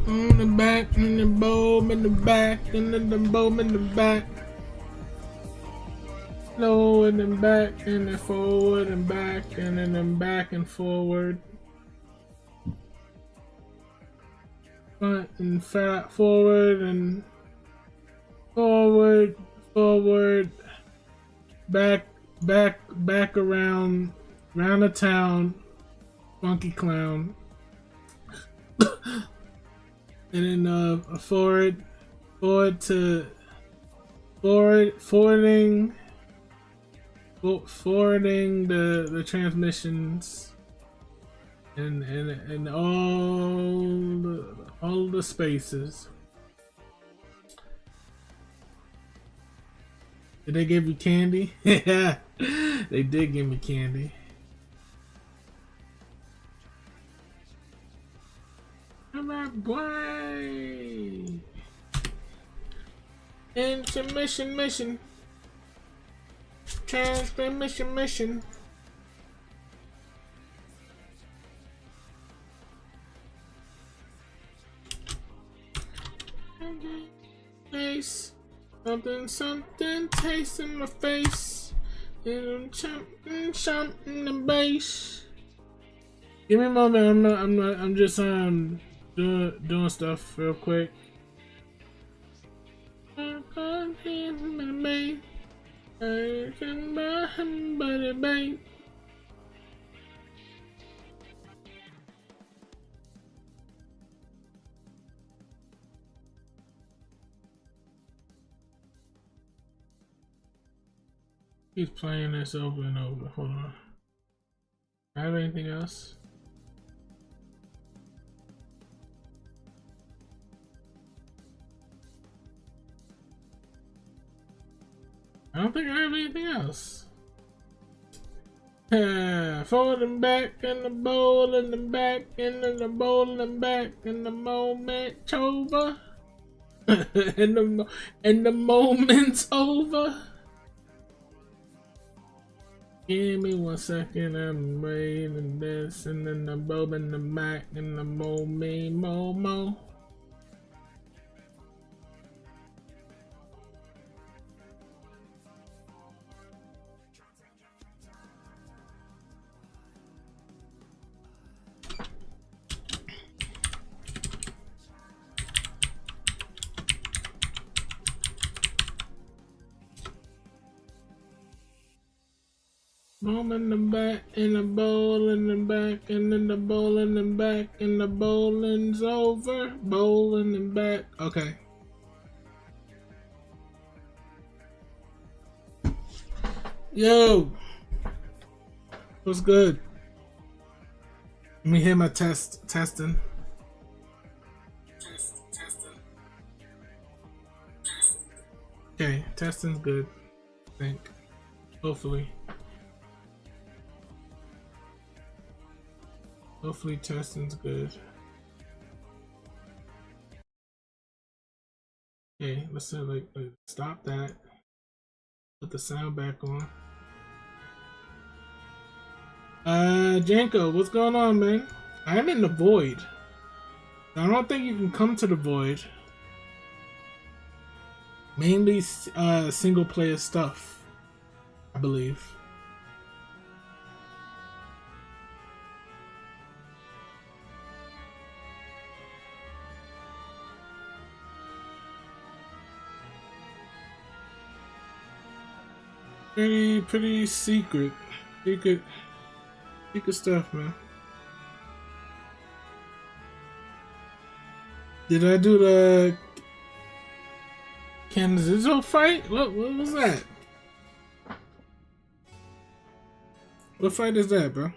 on the back, and the bulb in the back, and then the bulb in the back. Low and then back, and then forward and back, and then back and forward. Front and fat, forward and forward, forward, back, around the town, funky clown. And then forwarding the transmissions and all the spaces. Did they give you candy? Yeah, they did give me candy. Alright, boy. Intermission mission. Transmission. Face. Something taste in my face. And I'm chomping the bass. Give me a moment. I'm just doing stuff real quick. He's playing this over and over. Hold on. I have anything else? I don't think I have anything else. Forward and back, and the bowl and the back, and then the bowl and back, and the moment's over. and the moment's over. Give me 1 second, I'm waiting this, and then the bowl and the back, and the mo. Bowl in the back, and the bowl in the back, and then the bowl in the back, and the bowling's over. Bowl in the back. Okay. Yo, what's good? Let me hear my testing. Okay, testing's good. I think. Hopefully testing's good. Okay, let's say like stop that. Put the sound back on. Janko, what's going on, man? I'm in the void. I don't think you can come to the void. Mainly single player stuff, I believe. Pretty secret stuff, man. Did I do the Kansas fight? What was that? What fight is that, bro?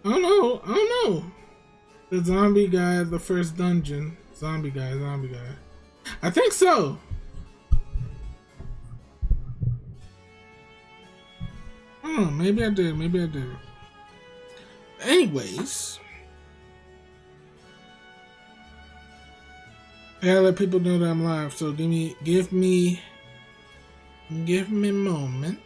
I don't know. The zombie guy, the first dungeon. Zombie guy. I think so. don't know. Maybe I did. Maybe I did. Anyways, I gotta let people know that I'm live. So give me a moment.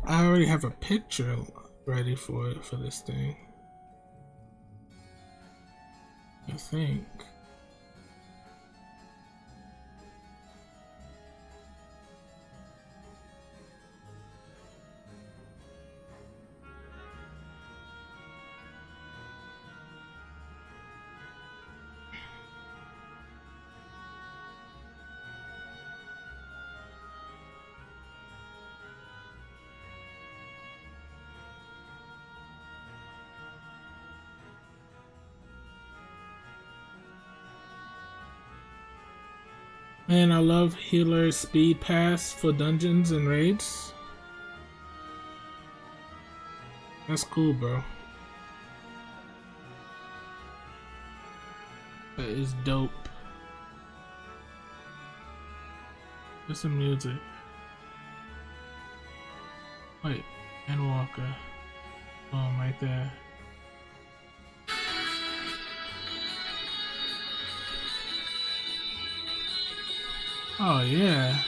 I already have a picture ready for this thing. I think. Man, I love healer speed pass for dungeons and raids. That's cool, bro. That is dope. There's some music. Wait, ENDWALKER. Boom, right there. Oh yeah.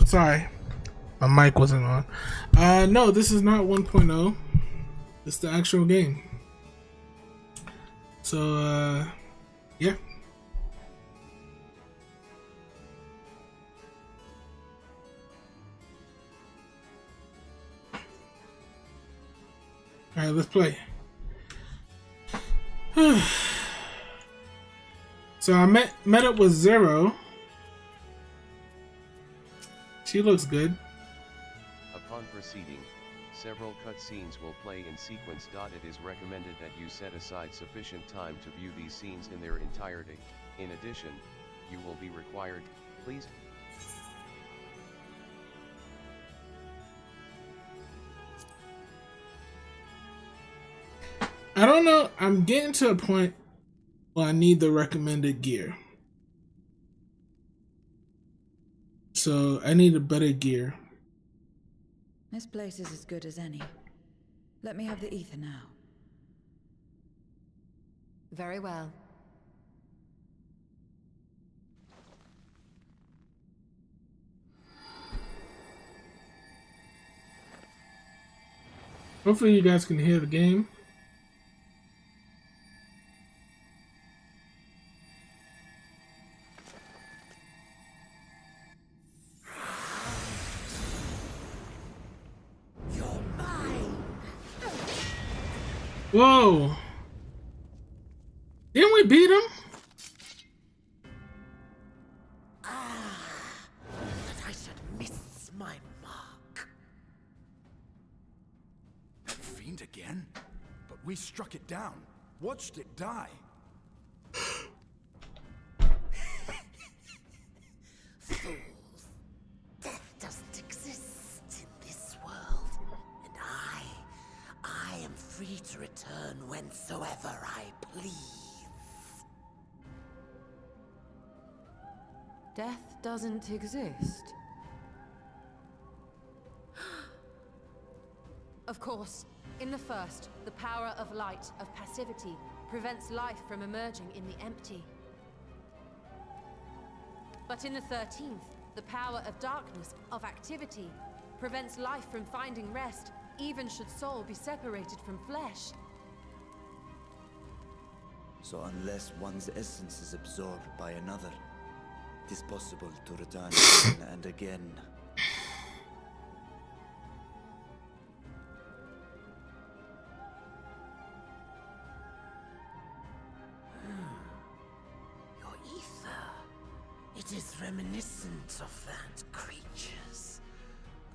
Sorry, my mic wasn't on. No, this is not 1.0. It's the actual game. So, yeah. Alright, let's play. So I met up with Zero. She looks good. Upon proceeding, several cutscenes will play in sequence. It is recommended that you set aside sufficient time to view these scenes in their entirety. In addition, you will be required, please. I don't know. I'm getting to a point where I need the recommended gear. So I need a better gear. This place is as good as any. Let me have the ether now. Very well. Hopefully you guys can hear the game. Whoa! Didn't we beat him? That I should miss my mark. Fiend again? But we struck it down, watched it die. Fools. Death doesn't exist in this world, and I am free to return whensoever I please. Death doesn't exist. Of course, in the first, the power of light, of passivity, prevents life from emerging in the empty. But in the 13th, the power of darkness, of activity, prevents life from finding rest, even should soul be separated from flesh. So unless one's essence is absorbed by another, it is possible to return again and again. Your ether. It is reminiscent of that creature's.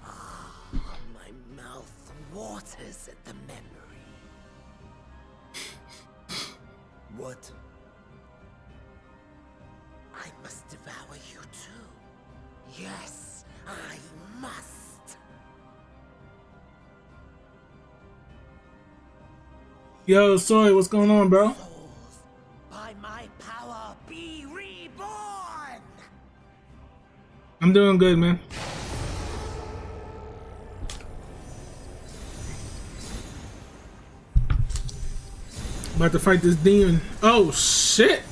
Ah, my mouth waters at the memory. What? I must devour you too. Yes, I must. Yo, sorry, what's going on, bro? Souls, by my power, be reborn! I'm doing good, man. About to fight this demon. Oh, shit!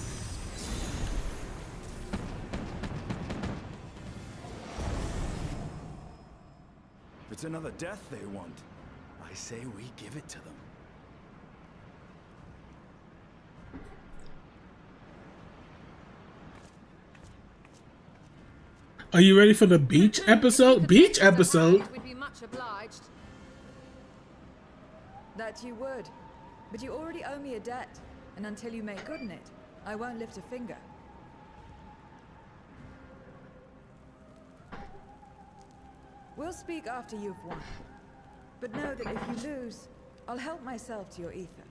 If it's another death they want, I say we give it to them. Are you ready for the beach episode? Beach episode? We'd be much obliged. That you would. But you already owe me a debt, and until you make good on it, I won't lift a finger. We'll speak after you've won. But know that if you lose, I'll help myself to your ether.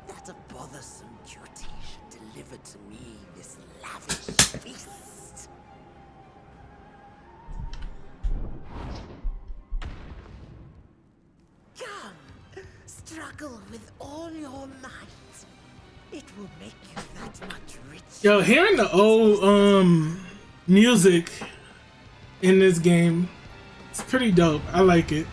That a bothersome duty should deliver to me this lavish feast. Come, struggle with all your might. It will make you that much richer. Yo, hearing the old music in this game, it's pretty dope. I like it.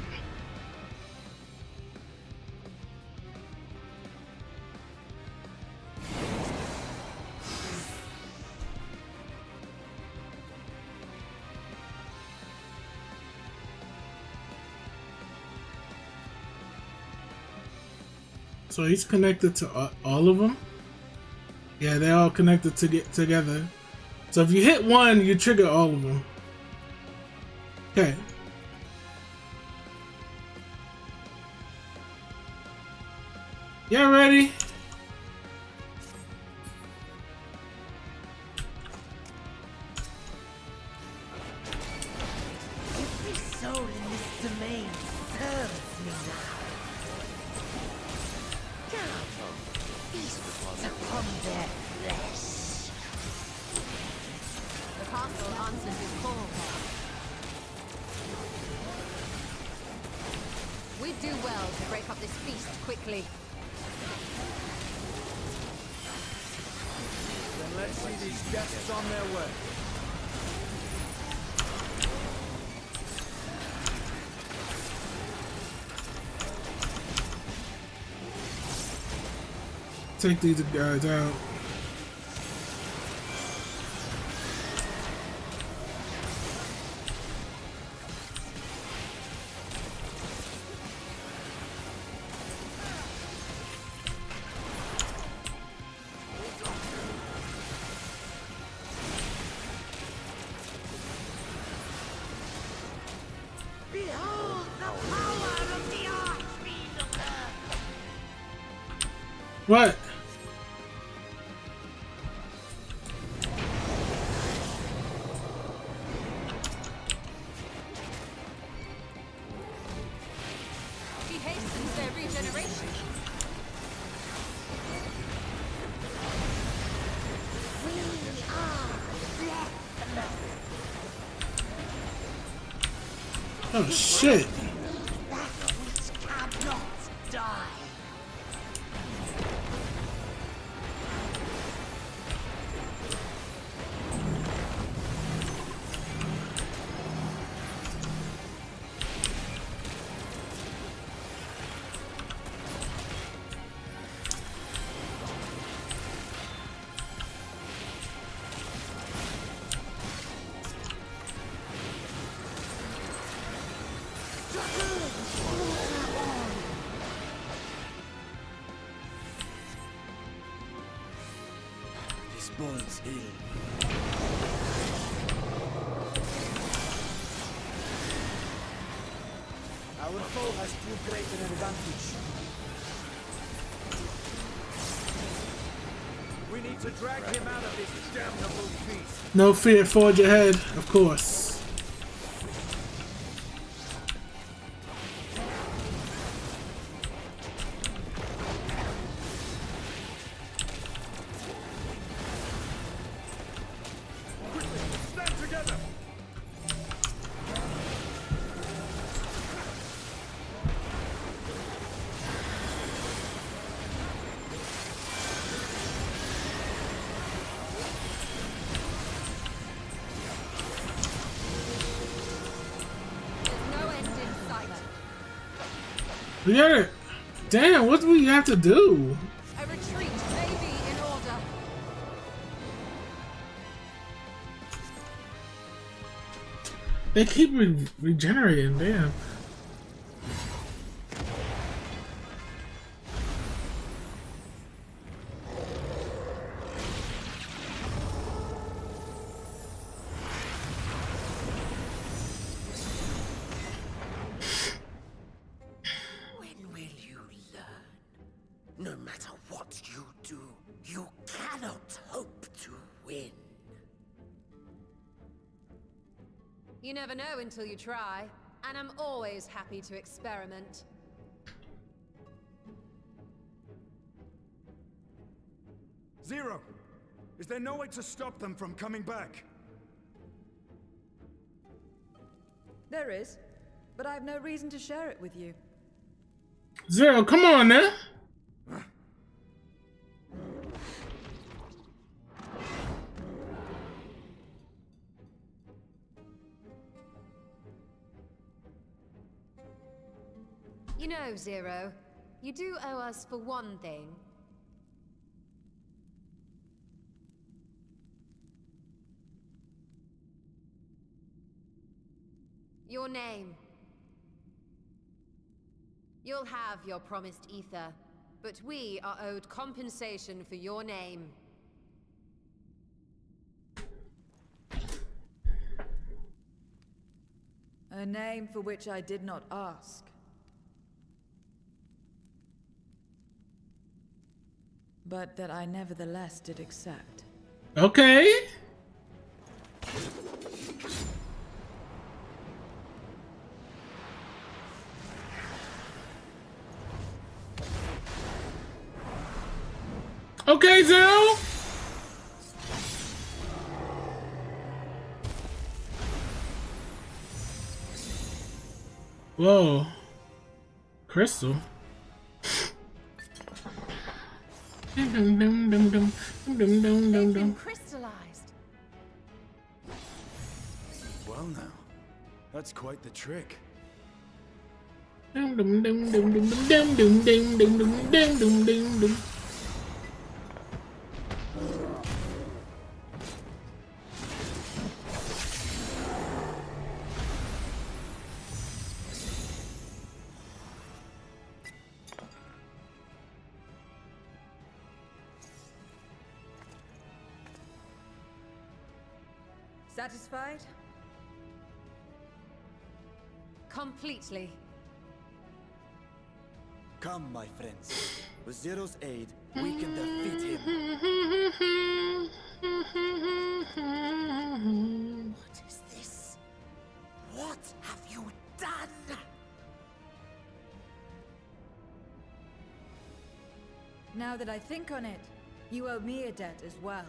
So he's connected to all of them? Yeah, they're all connected to get together. So if you hit one, you trigger all of them. Okay. Y'all ready? quickly. Then let's see these guests on their way. Take these guys out. Behold the power of the Archfiend! What? He hastens their regeneration. We are blessed. Oh shit. That which cannot die. This bodes ill. Our foe has too great an advantage. We need to drag him out of this damnable beast. No fear, forge ahead, of course. Stand together! There's no end in sight. Yeah. Damn, what do we have to do? A retreat may be in order. They keep regenerating, damn. When will you learn? No matter what you do, you cannot hope to win. You never know until you try, and I'm always happy to experiment. Zero! Is there no way to stop them from coming back? There is, but I have no reason to share it with you. Zero, come on now. You know, Zero, you do owe us for one thing. Your name. You'll have your promised ether, but we are owed compensation for your name. A name for which I did not ask. But that I nevertheless did accept. Okay. Okay, Zero. Whoa. Crystal. Dum dum dum dum dum dum dum They've been dum. crystallized. Well now, that's quite the trick. Dum dum dum dum dum dum dum dum dum dum dum dum dum dum. Satisfied? Completely. Come, my friends. With Zero's aid, we can defeat him. What is this? What have you done? Now that I think on it, you owe me a debt as well.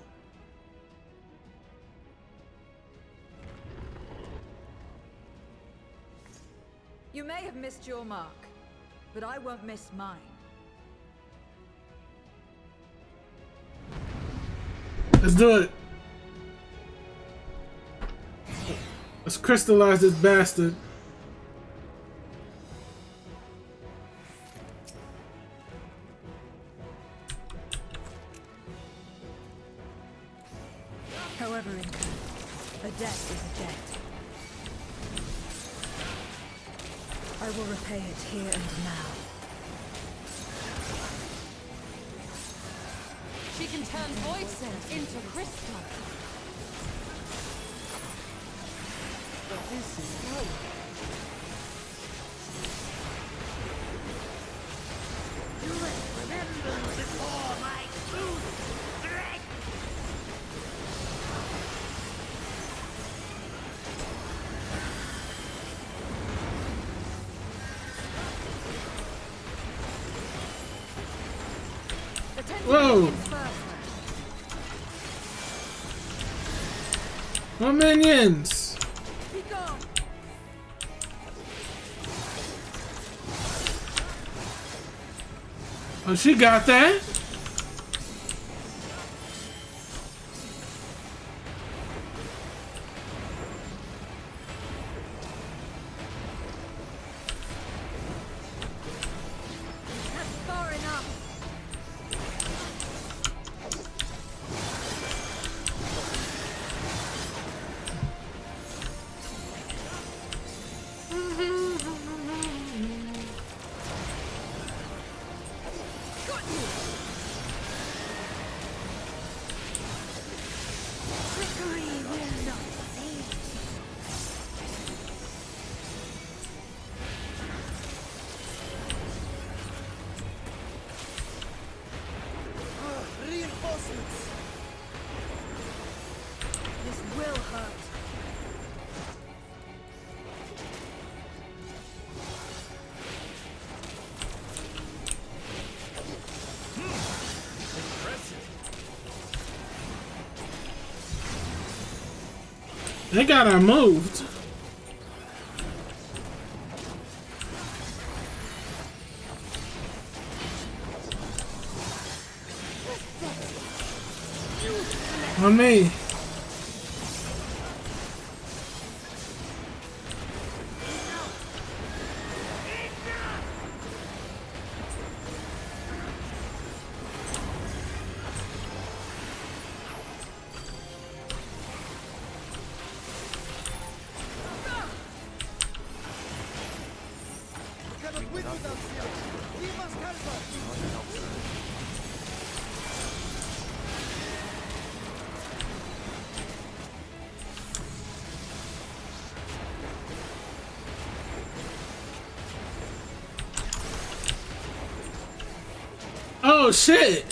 You may have missed your mark, but I won't miss mine. Let's do it. Let's crystallize this bastard. However incurred, a debt is a debt. I will repay it here and now. She can turn void cells into crystal. But this is no. You must remember before my truth threat. Whoa! My minions! Be gone! Oh, she got that? That's far enough! Trickery will not save. Reinforcements! This will hurt. They got her moved. On me. Oh shit!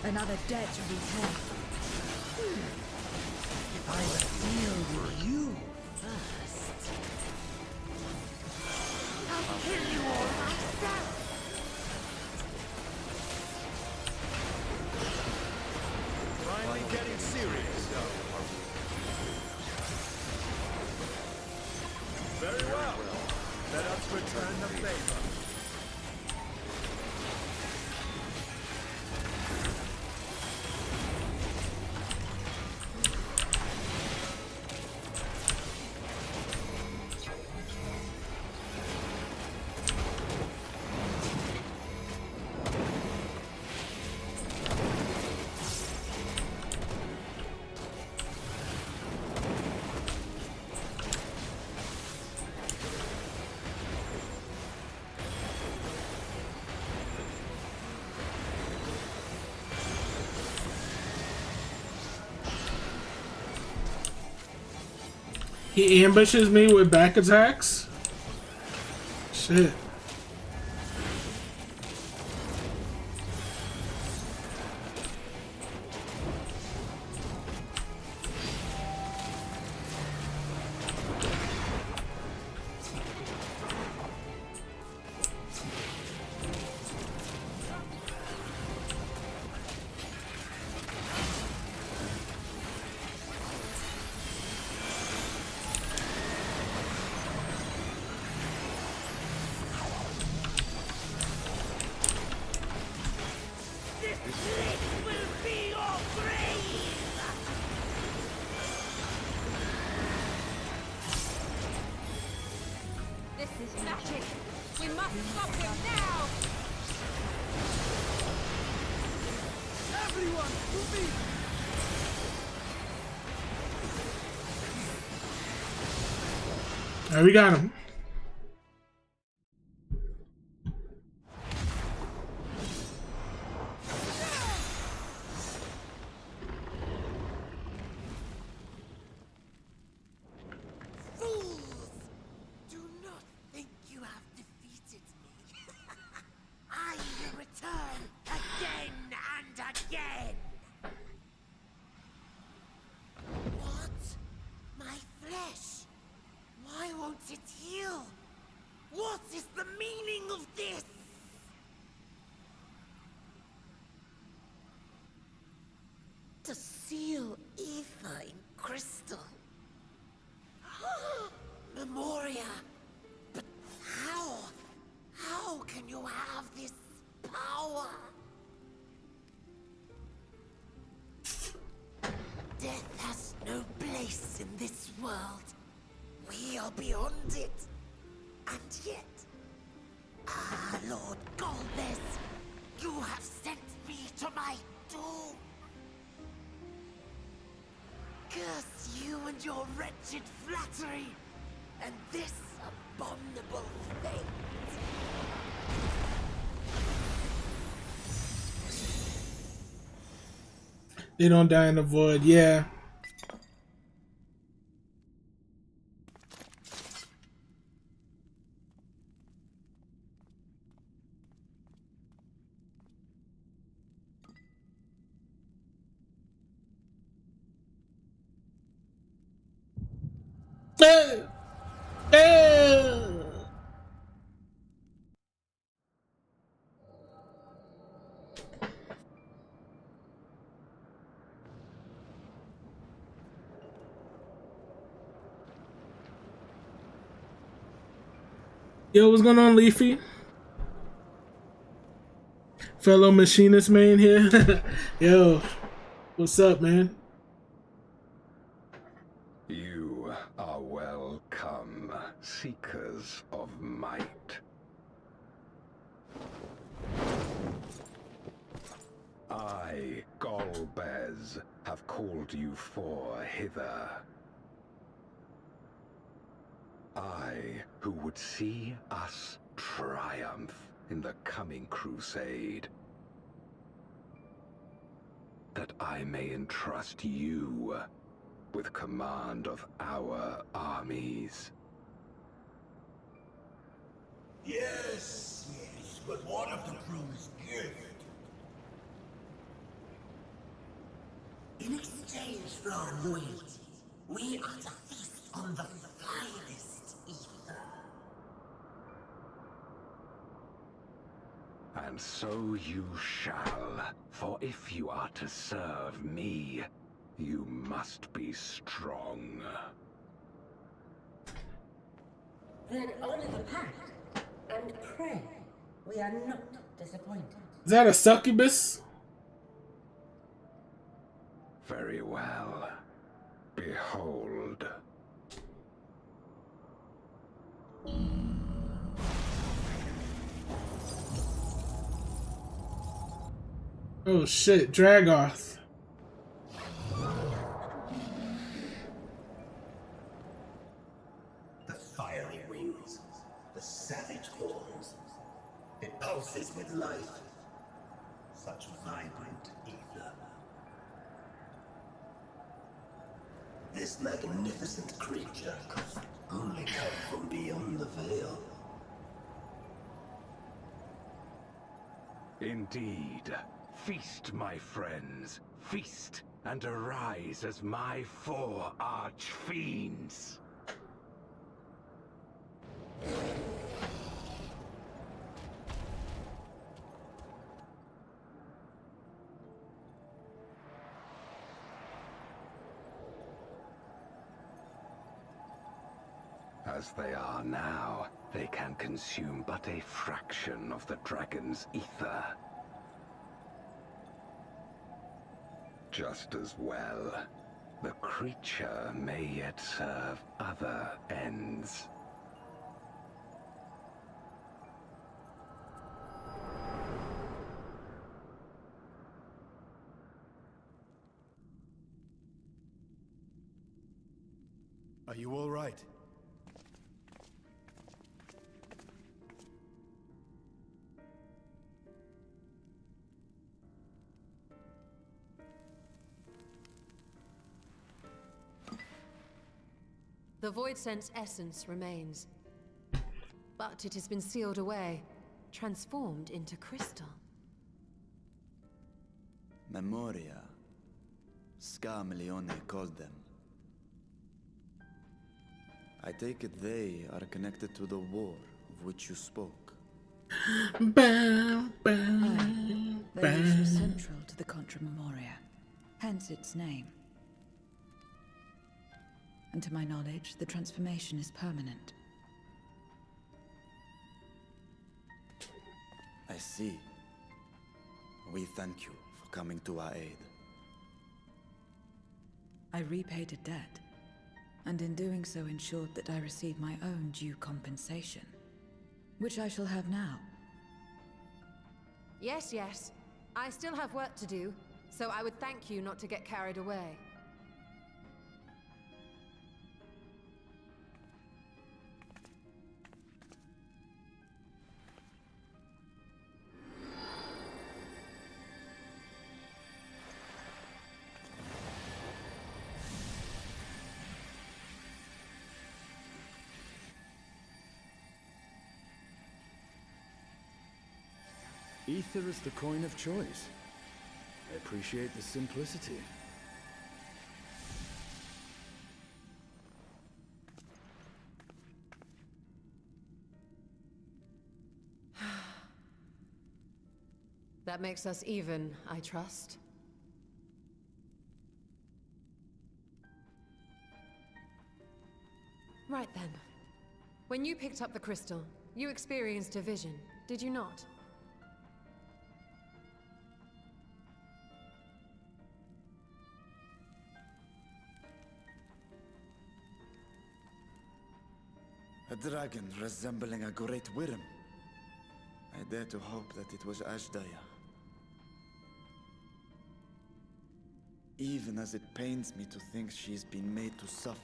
Another debt to repay. If I would deal with you first, I'll kill you all myself. Finally getting serious. Let us return the favor. He ambushes me with back attacks? Shit. Alright, we got him. Fools! Do not think you have defeated me. I will return again and again. What? My flesh? Why won't it heal? What is the meaning of this? To seal ether in crystal. Memoria. But how? How can you have this power? Death has no place in this world. We are beyond it. And yet... Ah, Lord Golbez, you have sent me to my doom. Curse you and your wretched flattery, and this abominable fate. They don't die in the void, yeah. Yo, what's going on, Leafy? Fellow machinist man here. Yo, what's up, man? You are welcome, seekers of might. I, Golbez, have called you for hither. I, who would see us triumph in the coming crusade. That I may entrust you with command of our armies. Yes, but what of the promised gift? In exchange for our loyalty, we are to feast on the finest ether. And so you shall, for if you are to serve me, you must be strong. Then honor the pact and pray we are not disappointed. Is that a succubus? Very well. Behold. Oh shit, Dragoth. The fiery wings, the savage horns. It pulses with life. Such vibrant ether. This magnificent creature could only come from beyond the veil. Indeed. Feast, my friends. Feast and arise as my 4 arch-fiends. As they are now, they can consume but a fraction of the dragon's ether. Just as well, the creature may yet serve other ends. Are you all right? The Void Sense essence remains, but it has been sealed away, transformed into crystal. Memoria. Scarmelione called them. I take it they are connected to the war of which you spoke. Bow, bow, Their use was central to the Contra Memoria, hence its name. And to my knowledge, the transformation is permanent. I see. We thank you for coming to our aid. I repaid a debt, and in doing so ensured that I received my own due compensation, which I shall have now. Yes, yes. I still have work to do, so I would thank you not to get carried away. Ether is the coin of choice. I appreciate the simplicity. That makes us even, I trust. Right then. When you picked up the crystal, you experienced a vision, did you not? A dragon resembling a great worm. I dare to hope that it was Ashdaya. Even as it pains me to think she's been made to suffer.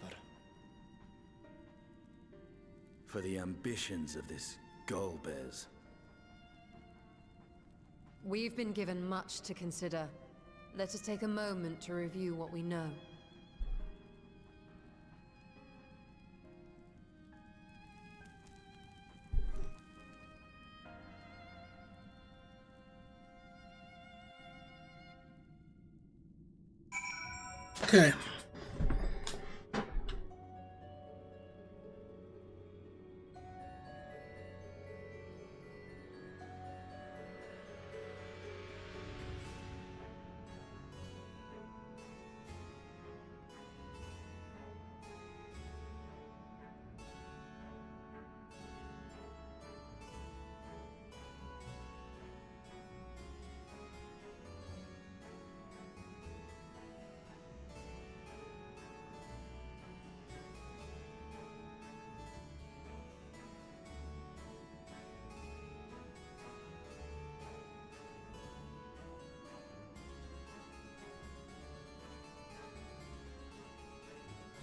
For the ambitions of this Golbez. We've been given much to consider. Let us take a moment to review what we know. Okay.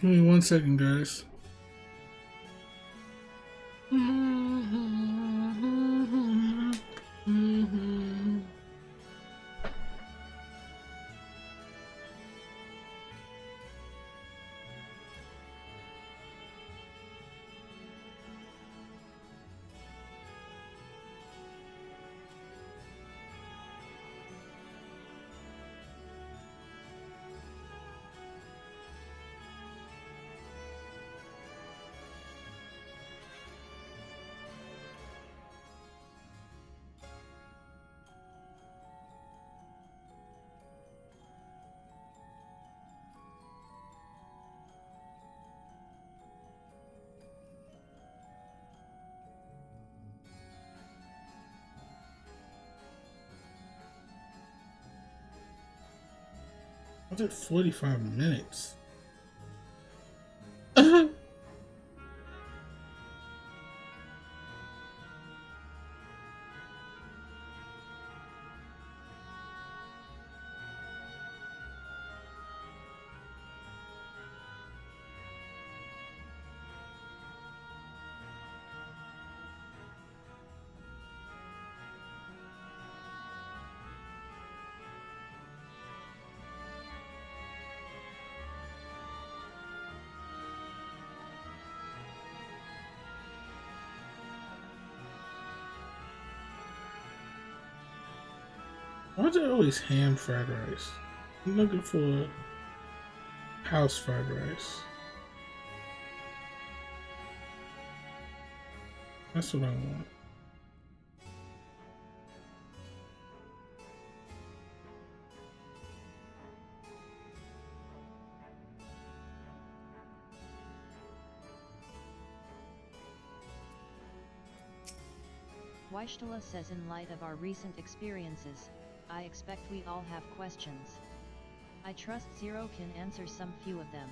Give me 1 second, guys. I did 45 minutes. Why is there always ham fried rice? I'm looking for house fried rice. That's what I want. Weishtala says, in light of our recent experiences, I expect we all have questions. I trust Zero can answer some few of them.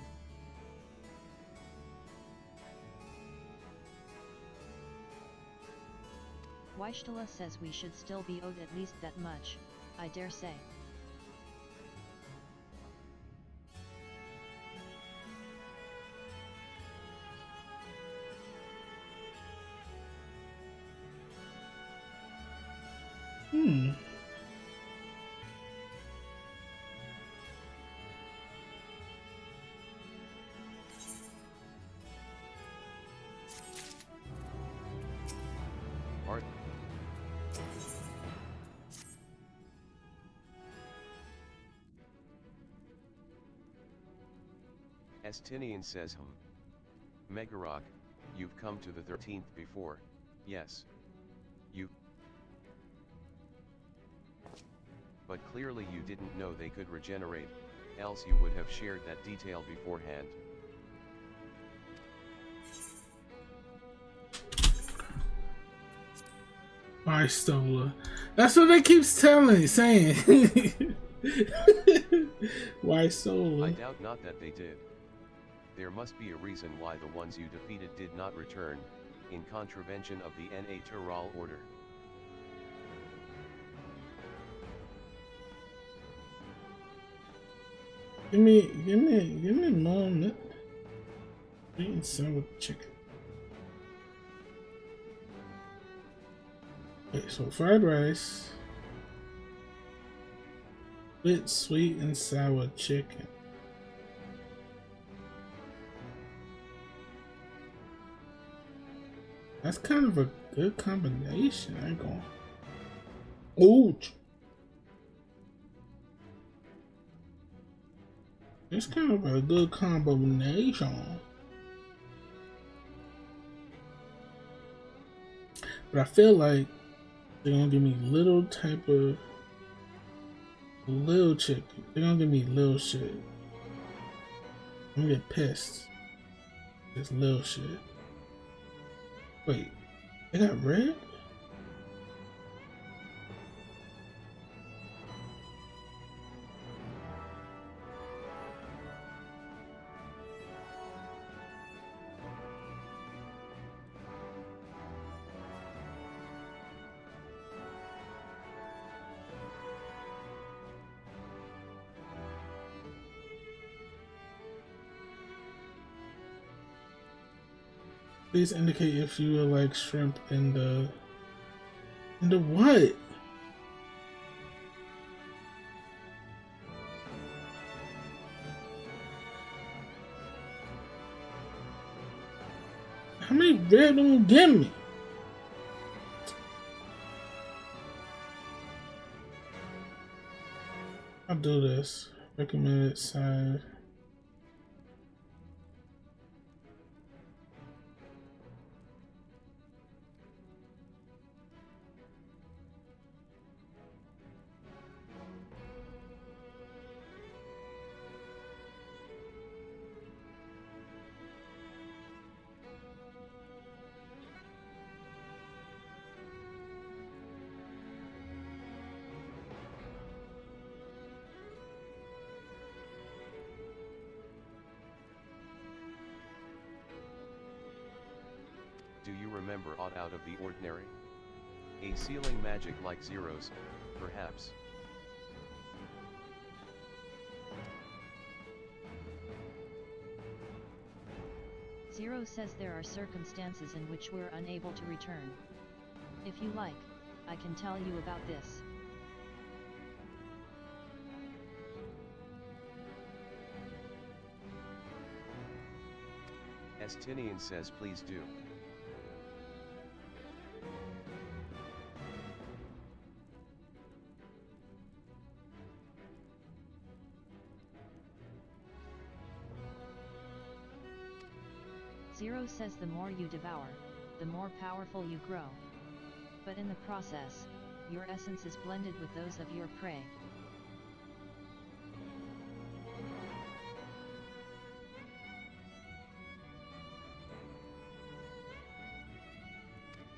Weishtala says we should still be owed at least that much, I dare say. Estinian says, MegaRock, you've come to the 13th before, yes. You. But clearly you didn't know they could regenerate, else you would have shared that detail beforehand. Why Stola? That's what they keep saying. Why Stola? I doubt not that they did. There must be a reason why the ones you defeated did not return, in contravention of the natural order. Give me a moment. Sweet and sour chicken. Okay, so fried rice with sweet and sour chicken. That's kind of a good combination. I ain't going. Ooh. It's kind of a good combination. But I feel like they're gonna give me little type of little chicken. They're gonna give me little shit. I'm gonna get pissed. This little shit. Wait, they got red? Please indicate if you would like shrimp in the what? How many red don't give me? I'll do this. Recommended side. Do you remember aught out of the ordinary? A sealing magic like Zero's, perhaps? Zero says there are circumstances in which we're unable to return. If you like, I can tell you about this. Estinian says please do. Zero says the more you devour, the more powerful you grow. But in the process, your essence is blended with those of your prey.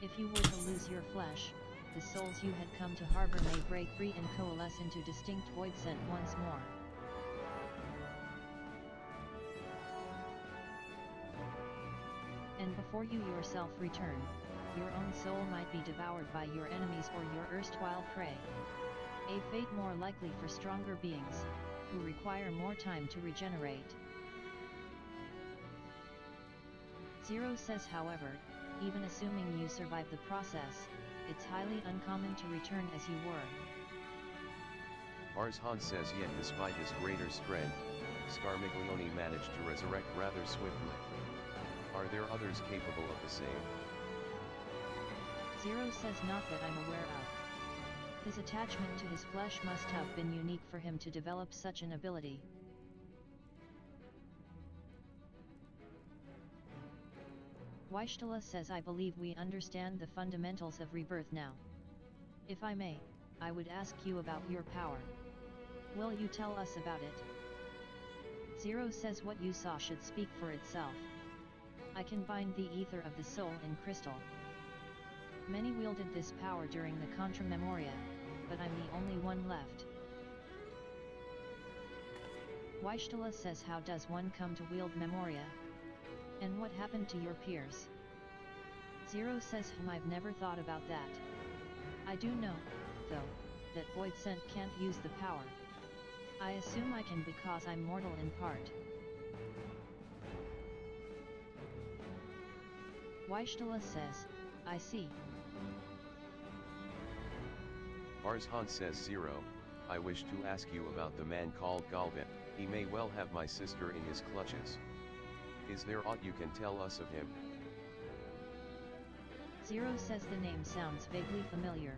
If you were to lose your flesh, the souls you had come to harbor may break free and coalesce into distinct void scent once more. And before you yourself return, your own soul might be devoured by your enemies or your erstwhile prey. A fate more likely for stronger beings, who require more time to regenerate. Zero says, however, even assuming you survive the process, it's highly uncommon to return as you were. Arzhan says yet despite his greater strength, Scarmiglione managed to resurrect rather swiftly. Are there others capable of the same? Zero says not that I'm aware of. His attachment to his flesh must have been unique for him to develop such an ability. Weishtala says I believe we understand the fundamentals of rebirth now. If I may, I would ask you about your power. Will you tell us about it? Zero says what you saw should speak for itself. I can bind the ether of the soul in crystal. Many wielded this power during the Contra Memoria, but I'm the only one left. Weishtala says how does one come to wield Memoria? And what happened to your peers? Zero says I've never thought about that. I do know, though, that Void Scent can't use the power. I assume I can because I'm mortal in part. Weishtala says, I see. Arzhan says Zero, I wish to ask you about the man called Galvan. He may well have my sister in his clutches. Is there aught you can tell us of him? Zero says the name sounds vaguely familiar,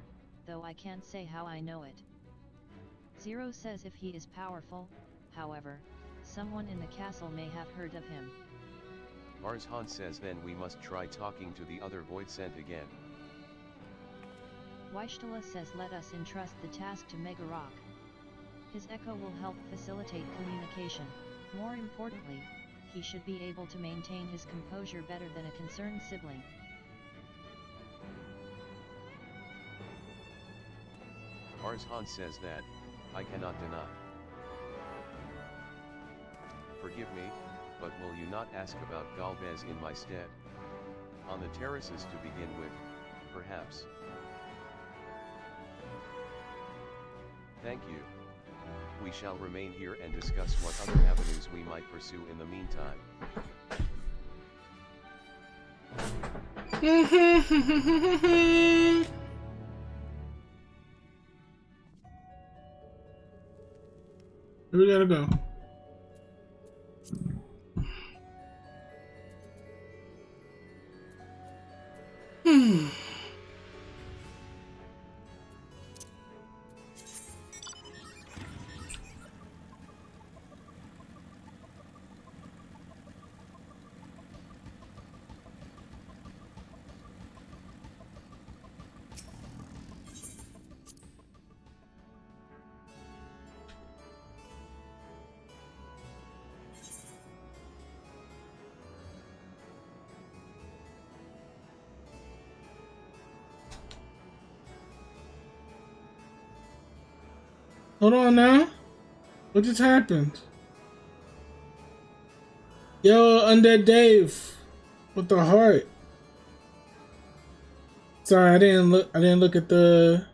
though I can't say how I know it. Zero says if he is powerful, however, someone in the castle may have heard of him. Arzhan says then we must try talking to the other Void Scent again. Weishtala says let us entrust the task to MegaRock. His echo will help facilitate communication. More importantly, he should be able to maintain his composure better than a concerned sibling. Arzhan says that, I cannot deny. Forgive me, but will you not ask about Galvez in my stead? On the terraces to begin with, perhaps. Thank you. We shall remain here and discuss what other avenues we might pursue in the meantime. Where we gotta go? Hold on now. What just happened? Yo, Undead Dave with the heart. Sorry, I didn't look at the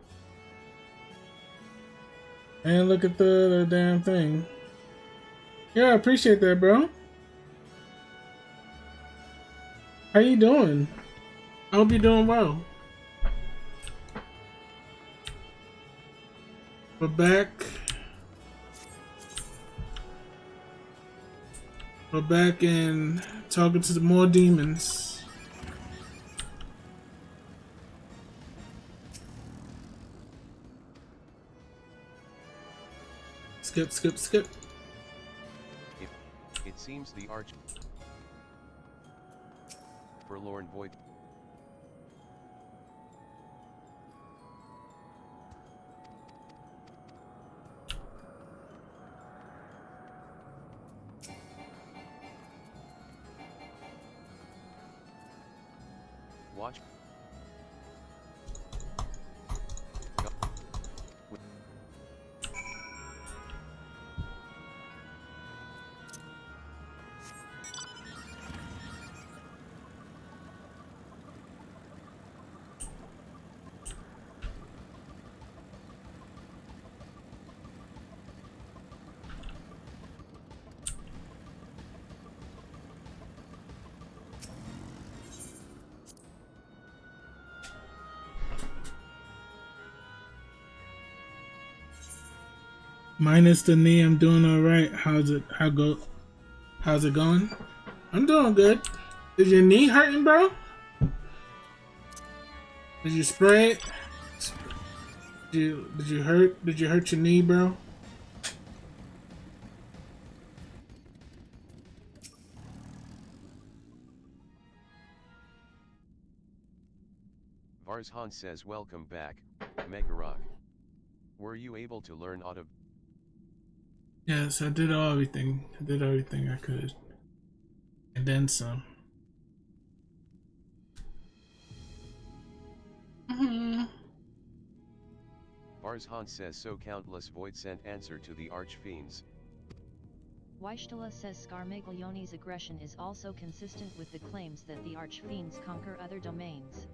the damn thing. Yeah, I appreciate that, bro. How you doing? I hope you're doing well. We're back. We're back and talking to the more demons. Skip. It seems the arch forlorn void. Watch. Minus the knee, I'm doing all right. How's it going? I'm doing good. Is your knee hurting, bro? Did you spray it? Did you hurt your knee, bro? Varshan says welcome back, MegaRock. Were you able to learn auto? Yes, I did everything. I did everything I could. And then some. Varshan says so countless void sent answer to the archfiends. Weishtala says Scarmaglioni's aggression is also consistent with the claims that the archfiends conquer other domains.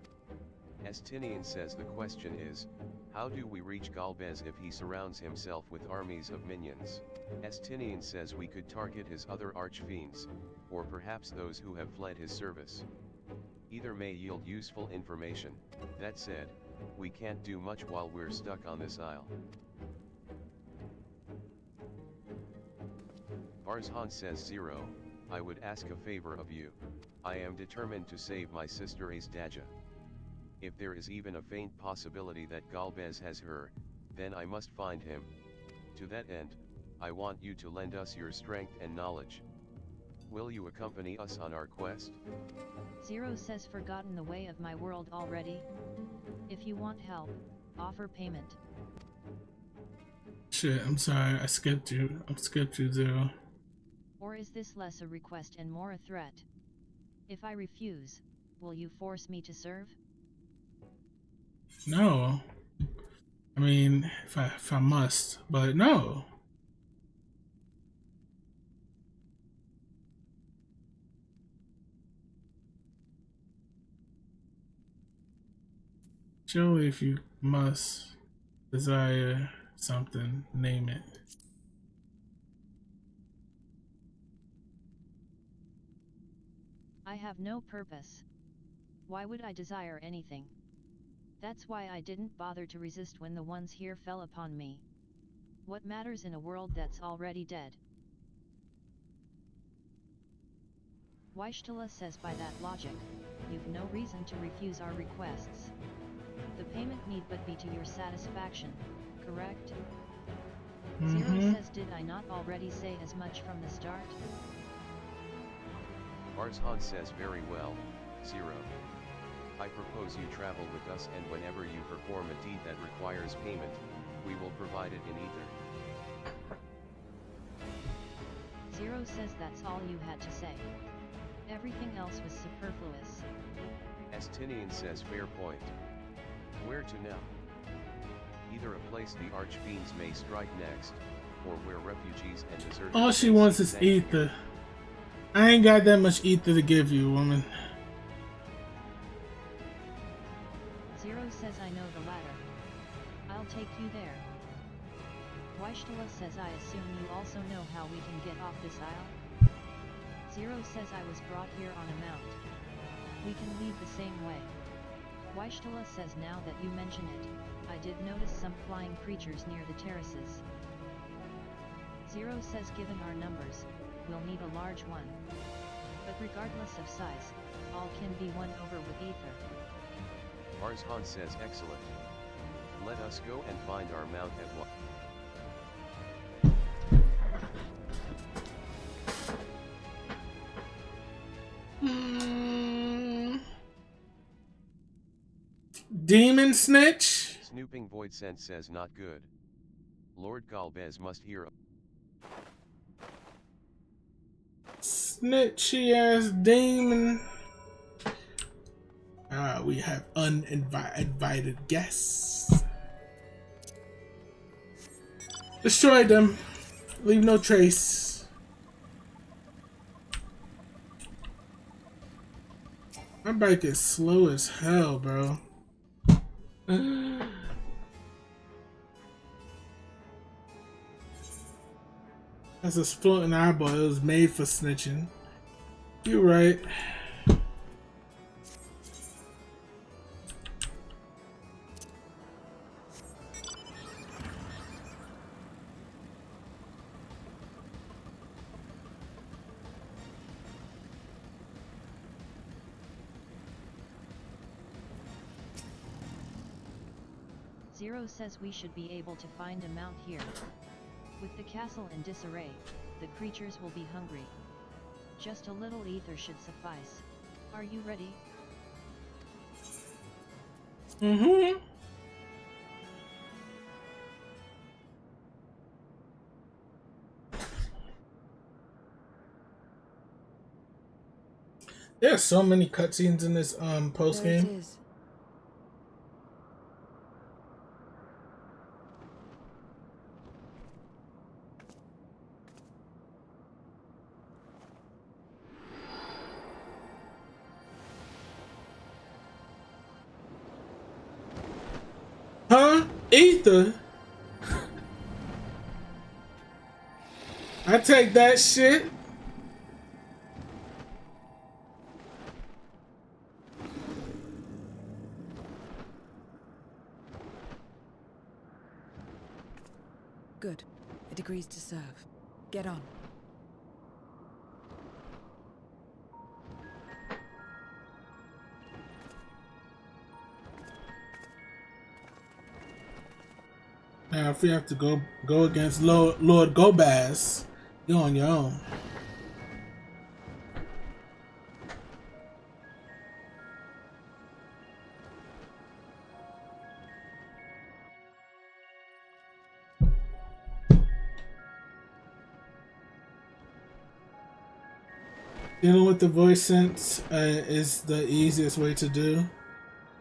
Estinian says the question is, how do we reach Galbez if he surrounds himself with armies of minions? Estinian says we could target his other archfiends, or perhaps those who have fled his service. Either may yield useful information. That said, we can't do much while we're stuck on this isle. Varshan says 0, I would ask a favor of you. I am determined to save my sister Azdaja. If there is even a faint possibility that Galbez has her, then I must find him. To that end, I want you to lend us your strength and knowledge. Will you accompany us on our quest? 0 says forgotten the way of my world already? If you want help, offer payment. Shit, I'm sorry, I skipped you. I skipped you, 0. Or is this less a request and more a threat? If I refuse, will you force me to serve? No. I mean, if I must, but no. Surely if you must desire something, name it. I have no purpose. Why would I desire anything? That's why I didn't bother to resist when the ones here fell upon me. What matters in a world that's already dead? Weishtala says by that logic, you've no reason to refuse our requests. The payment need but be to your satisfaction, correct? Zero says, did I not already say as much from the start? Arzhan says, very well, Zero. I propose you travel with us, and whenever you perform a deed that requires payment, we will provide it in ether. Zero says that's all you had to say. Everything else was superfluous. Estinian says, fair point. Where to now? Either a place the archfiends may strike next, or where refugees and deserters. All she wants is ether. I ain't got that much ether to give you, woman. Zero says, I know the latter. I'll take you there. Weishtala says, I assume you also know how we can get off this isle? Zero says, I was brought here on a mount. We can leave the same way. Weishtala says, now that you mention it, I did notice some flying creatures near the terraces. Zero says, given our numbers, we'll need a large one. But regardless of size, all can be won over with ether. Arzhan says, excellent. Let us go and find our mount at once. Demon snitch? Snooping Void Sense says, not good. Lord Galbez must hear. Snitchy ass demon. We have uninvited guests. Destroy them. Leave no trace. My bike is slow as hell, bro. That's a floating eyeball. It was made for snitching. You're right. Zero says we should be able to find a mount here. With the castle in disarray, the creatures will be hungry. Just a little ether should suffice. Are you ready? Mm-hmm. There's so many cutscenes in this post game. There it is. Huh? Ether? I take that shit. Good. It agrees to serve. Get on. Now, if we have to go against Lord Gobaz, you're on your own. Dealing with the voice sense is the easiest way to do.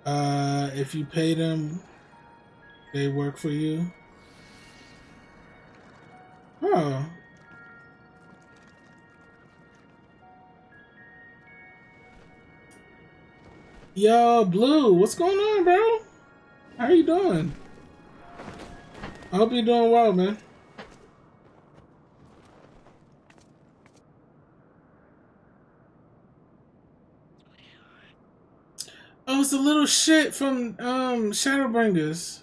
If you pay them, they work for you. Oh. Yo, Blue, what's going on, bro? How you doing? I hope you're doing well, man. Oh, it's a little shit from Shadowbringers.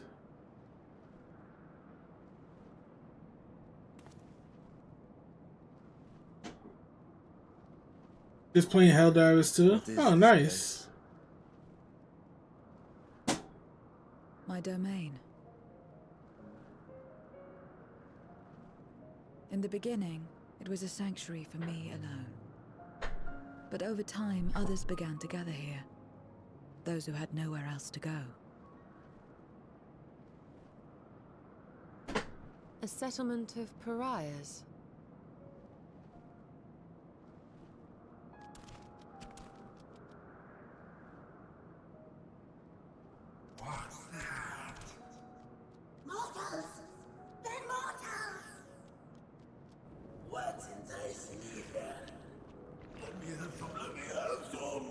Just playing Helldivers too. Oh, nice. My domain. In the beginning, it was a sanctuary for me alone. But over time, others began to gather here. Those who had nowhere else to go. A settlement of pariahs. What's that? Mortals! They're mortals! What's enticing you here? Let me have some, let me have some!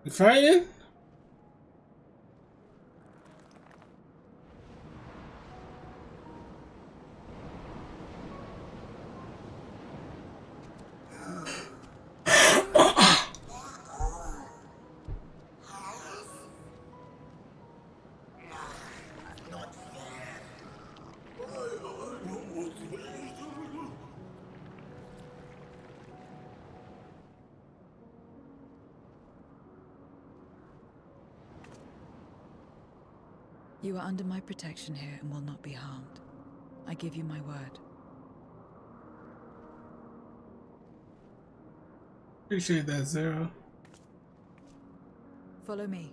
You fighting? You are under my protection here and will not be harmed. I give you my word. Appreciate that, Zero. Follow me.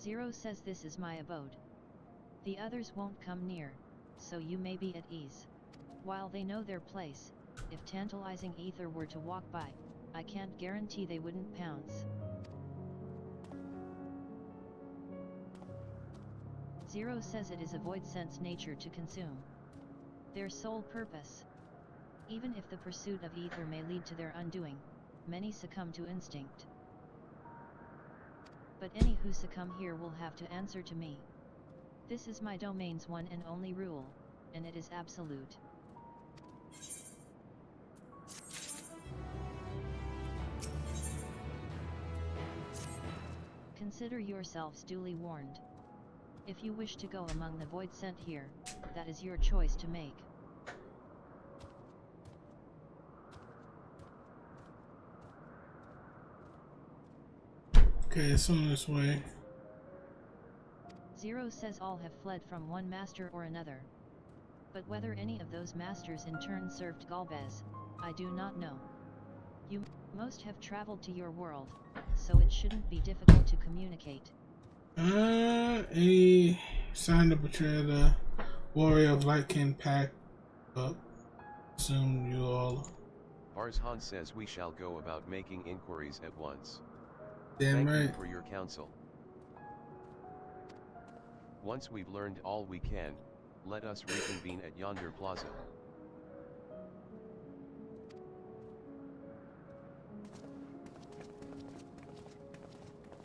Zero says this is my abode. The others won't come near, so you may be at ease. While they know their place, if tantalizing ether were to walk by, I can't guarantee they wouldn't pounce. Zero says it is a void sense nature to consume. Their sole purpose. Even if the pursuit of ether may lead to their undoing, many succumb to instinct. But any who succumb here will have to answer to me. This is my domain's one and only rule, and it is absolute. Consider yourselves duly warned. If you wish to go among the void sent here, that is your choice to make. Okay, it's on this way. Zero says all have fled from one master or another. But whether any of those masters in turn served Galvez, I do not know. You most have traveled to your world, so it shouldn't be difficult to communicate. Any sign to betray the warrior of light can pack up. Assume you all. Arzhan says we shall go about making inquiries at once. Damn Thank right. you for your counsel. Once we've learned all we can, let us reconvene at yonder plaza.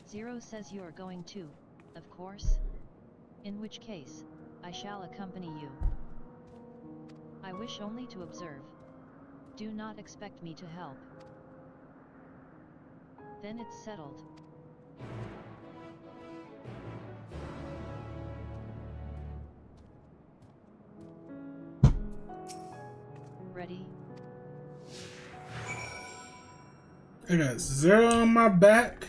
Zero says you are going too, of course. In which case, I shall accompany you. I wish only to observe. Do not expect me to help. Then it's settled. Ready? I got Zero on my back.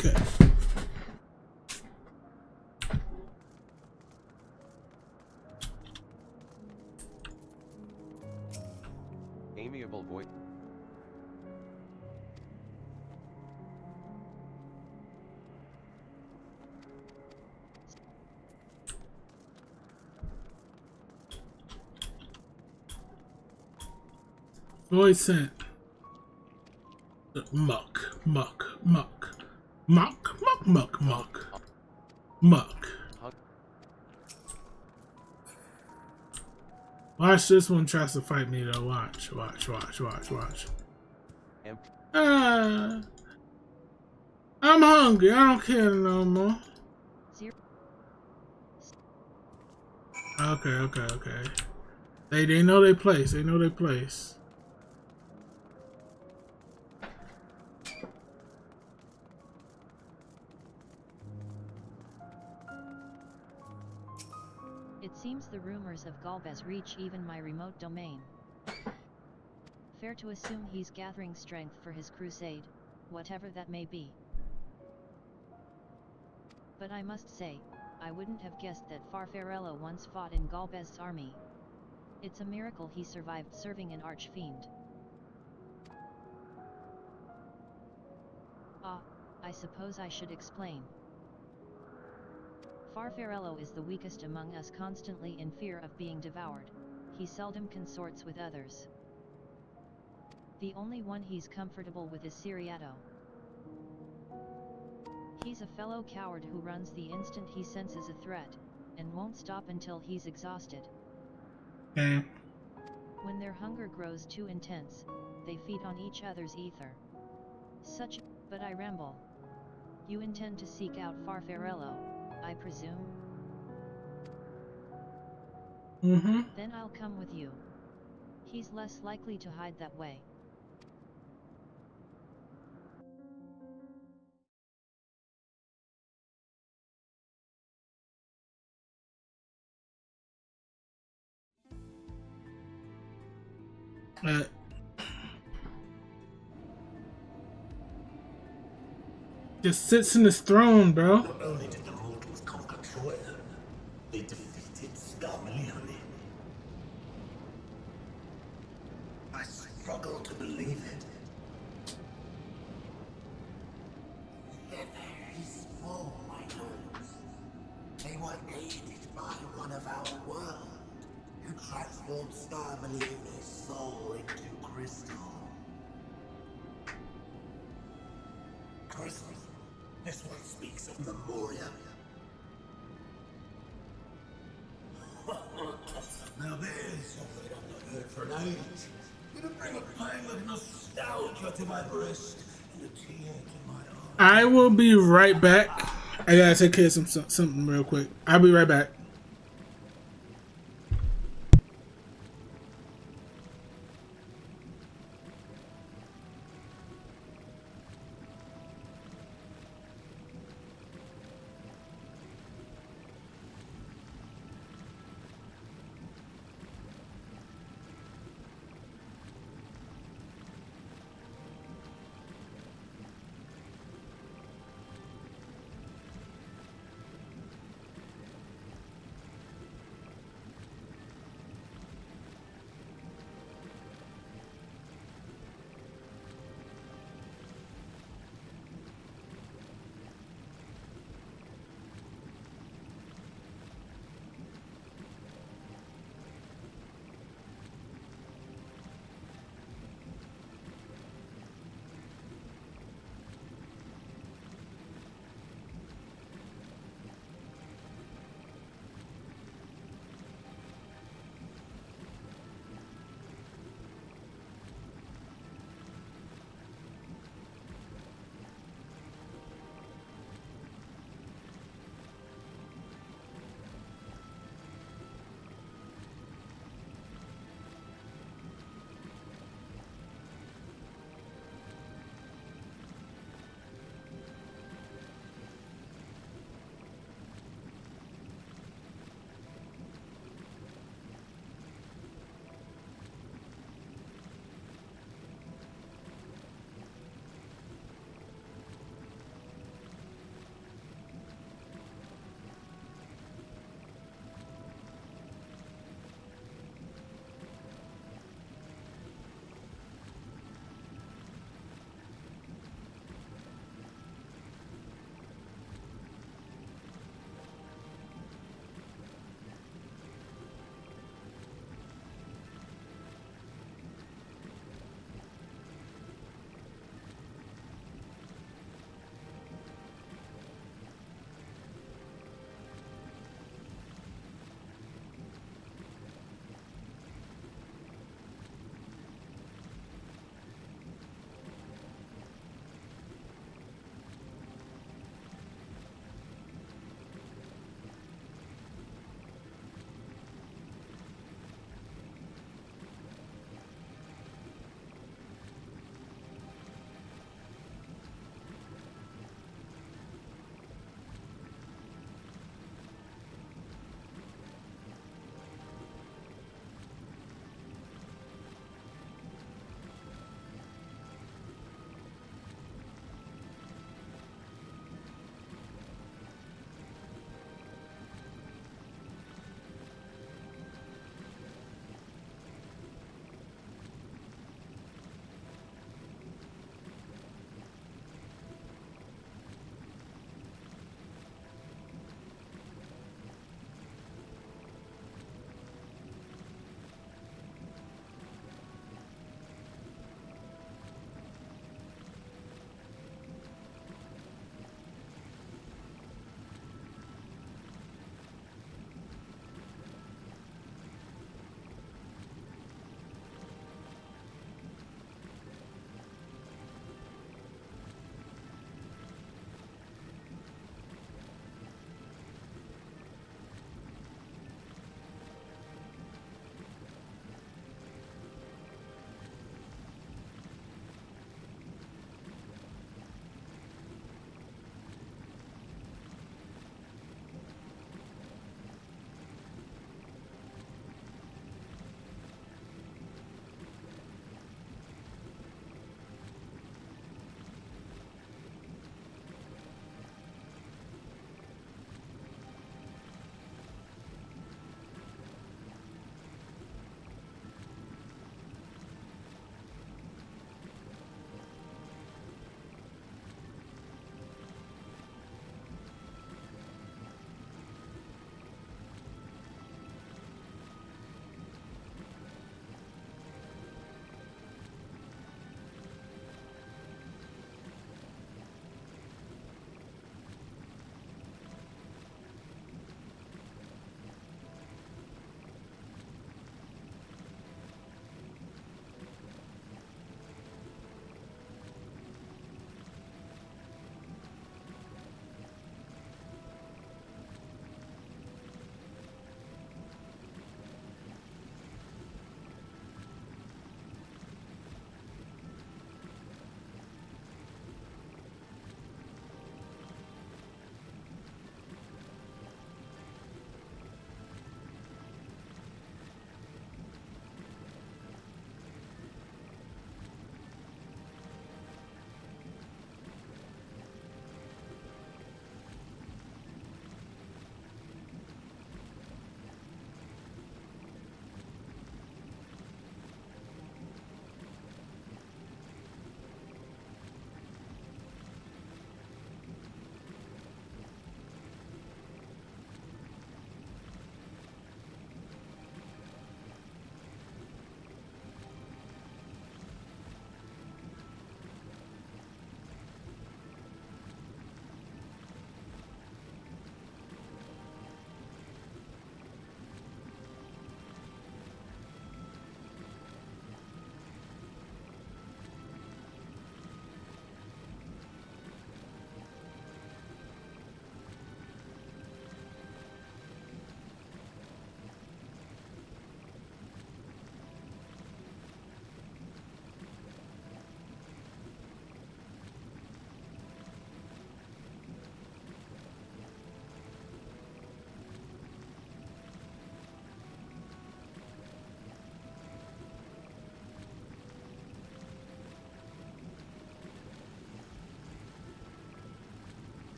Okay. Voice sent. Muck. Watch this one tries to fight me though. Watch. I'm hungry. I don't care no more. Okay. They know their place. It seems the rumors of Galbez reach even my remote domain. Fair to assume he's gathering strength for his crusade, whatever that may be. But I must say, I wouldn't have guessed that Farfarello once fought in Galbez's army. It's a miracle he survived serving an archfiend. I suppose I should explain. Farfarello is the weakest among us, constantly in fear of being devoured. He seldom consorts with others. The only one he's comfortable with is Siriato. He's a fellow coward who runs the instant he senses a threat, and won't stop until he's exhausted. When their hunger grows too intense, they feed on each other's ether. But I ramble. You intend to seek out Farfarello, I presume? Then I'll come with you. He's less likely to hide that way. Just sits in his throne, bro. Not only did the mortals conquer Troy, they defeated Scarmalione. I struggle to believe it. They're very small, my lords. They were aided by one of our world, who transformed Scarmalione's soul into crystal. Crystal? This one speaks of Memoria. Now there's something I've not heard for an age. Gonna bring a pang of nostalgia to my breast and a tear to my eye. I will be right back. I gotta take care of something real quick. I'll be right back.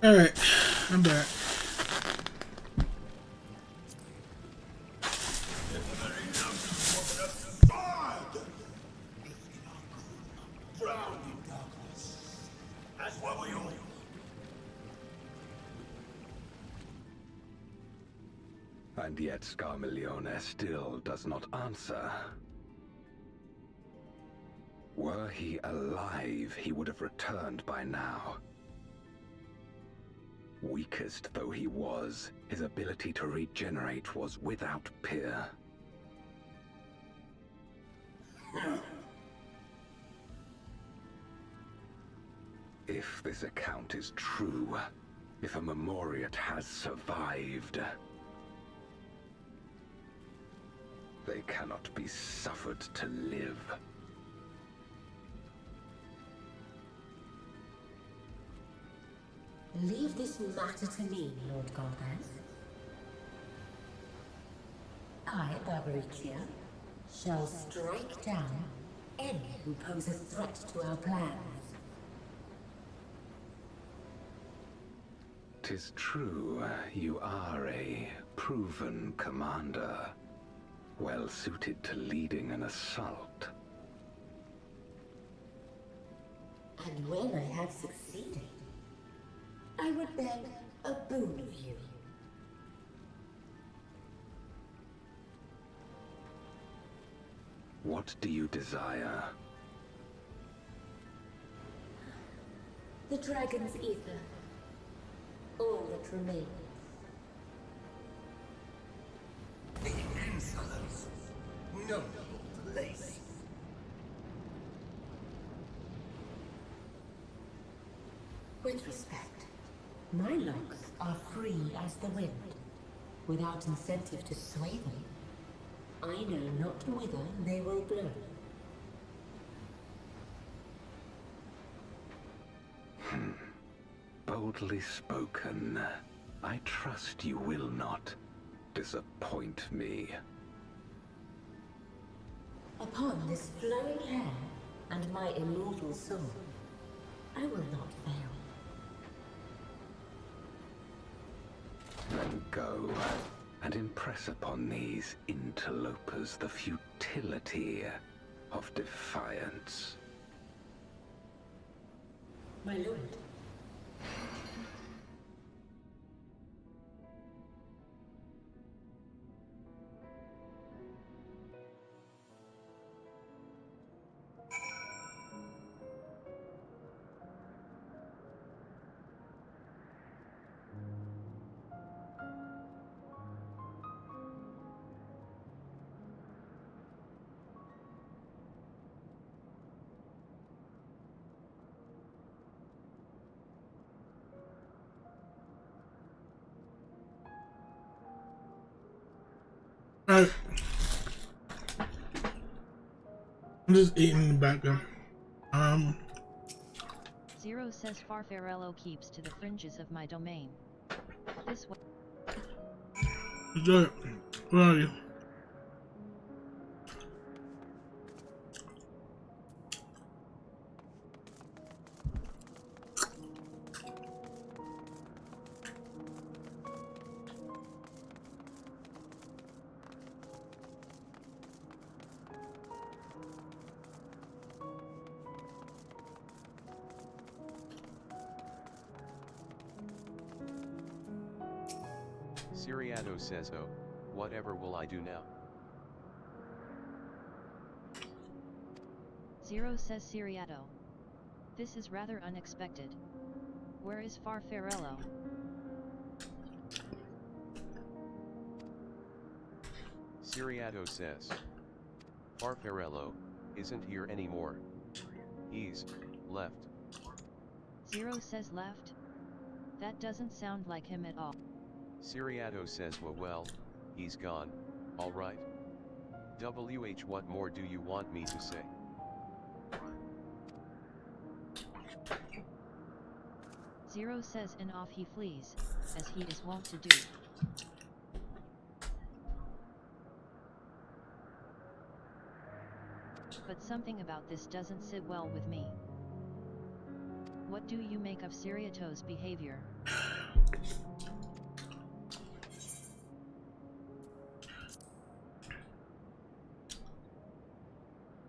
Alright, I'm back. And yet Scarmilione still does not answer. Were he alive, he would have returned by now. Weakest though he was, his ability to regenerate was without peer. If this account is true, if a Memoriat has survived, they cannot be suffered to live. Leave this matter to me, Lord Golbez. I, Barbaricia, shall strike down any who pose a threat to our plans. 'Tis true, you are a proven commander, well suited to leading an assault. And when I have succeeded, I would beg a boon of you. What do you desire? The dragon's ether. All that remains. The insolence. No place. With respect, my locks are free as the wind, without incentive to sway them. I know not whither they will blow. Boldly spoken. I trust you will not disappoint me. Upon this flowing hair and my immortal soul, I will not fail. Then go and impress upon these interlopers the futility of defiance. My lord. Alright. I'm just eating in the background. Zero says Farfarello keeps to the fringes of my domain. This way. Good. Where are you? Siriato says, oh, whatever will I do now? Zero says Siriato. This is rather unexpected. Where is Farfarello? Siriato says, Farfarello isn't here anymore. He's left. Zero says left? That doesn't sound like him at all. Siriato says, well, he's gone, alright. WH, what more do you want me to say? Zero says and off he flees, as he is wont to do. But something about this doesn't sit well with me. What do you make of Siriato's behavior?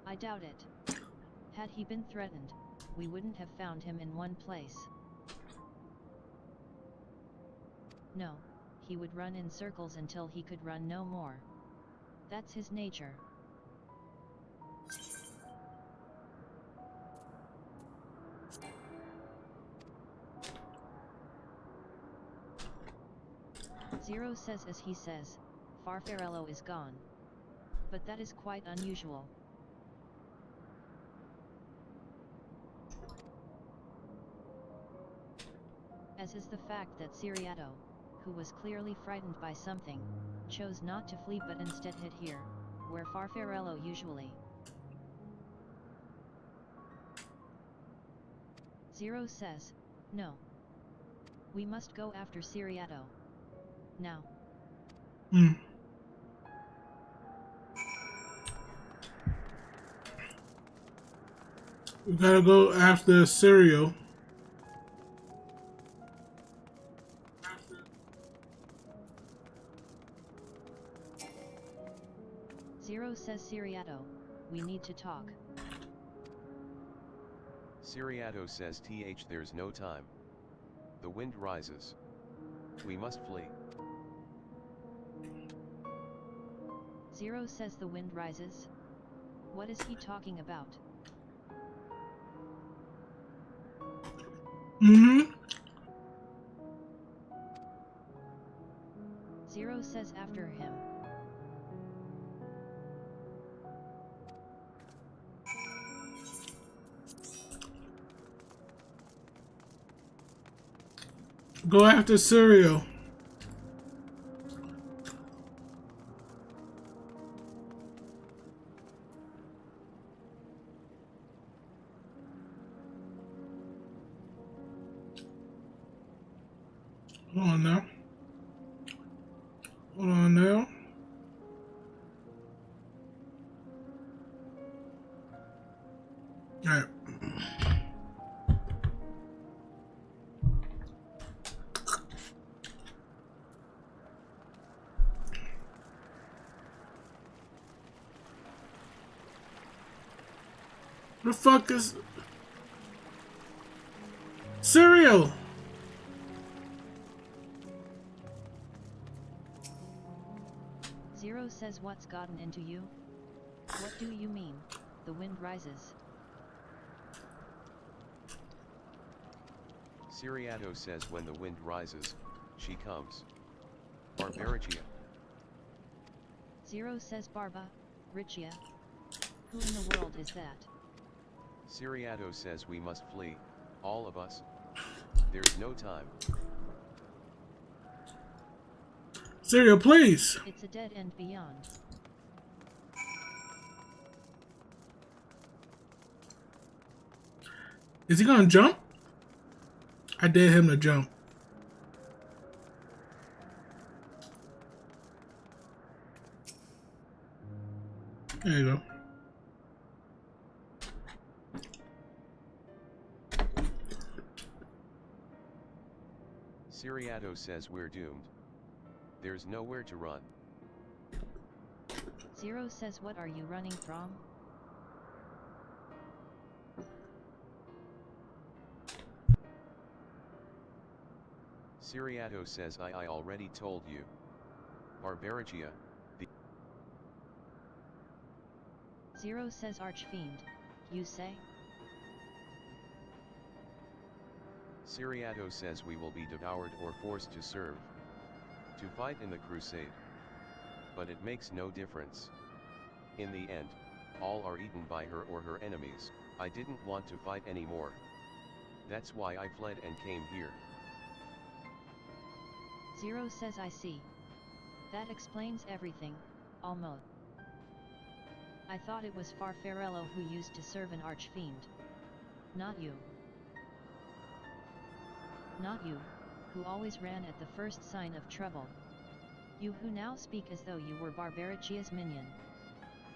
I doubt it. Had he been threatened, we wouldn't have found him in one place. No, he would run in circles until he could run no more. That's his nature. Zero says as he says, Farfarello is gone. But that is quite unusual. As is the fact that Siriato, who was clearly frightened by something, chose not to flee but instead hid here, where Farfarello usually. Zero says, no. We must go after Siriato. Now. We gotta go after Cereal. Zero says Siriato, we need to talk. Siriato says there's no time. The wind rises. We must flee. Zero says the wind rises? What is he talking about? Zero says after him. Go after Cereal. Hold on now. Hold on now. All right. The fuck is Cereal? Zero says what's gotten into you? What do you mean, the wind rises? Siriato says when the wind rises, she comes. Barbaricia. Zero says Barba, Richia. Who in the world is that? Siriato says we must flee, all of us. There's no time. Cereal, please. It's a dead end beyond. Is he gonna jump? I dare him to jump. There you go. Siriato says we're doomed. There's nowhere to run. Zero says what are you running from? Siriato says I already told you. Barbaricia, the... Zero says Archfiend, you say? Siriato says we will be devoured or forced to serve. To fight in the crusade. But it makes no difference. In the end, all are eaten by her or her enemies. I didn't want to fight anymore. That's why I fled and came here. Zero says I see. That explains everything, almost. I thought it was Farfarello who used to serve an archfiend. Not you. Not you, who always ran at the first sign of trouble. You who now speak as though you were Barbaricia's minion.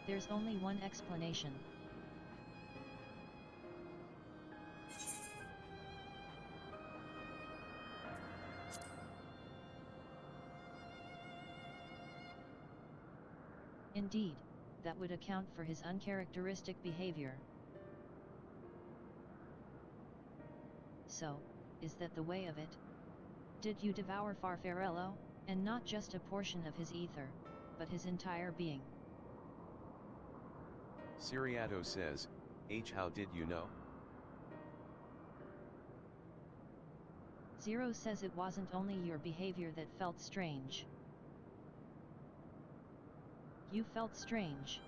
There's only one explanation. Indeed, that would account for his uncharacteristic behavior. So, is that the way of it? Did you devour Farfarello, and not just a portion of his ether, but his entire being? Siriato says, how did you know? Zero says it wasn't only your behavior that felt strange. You felt strange.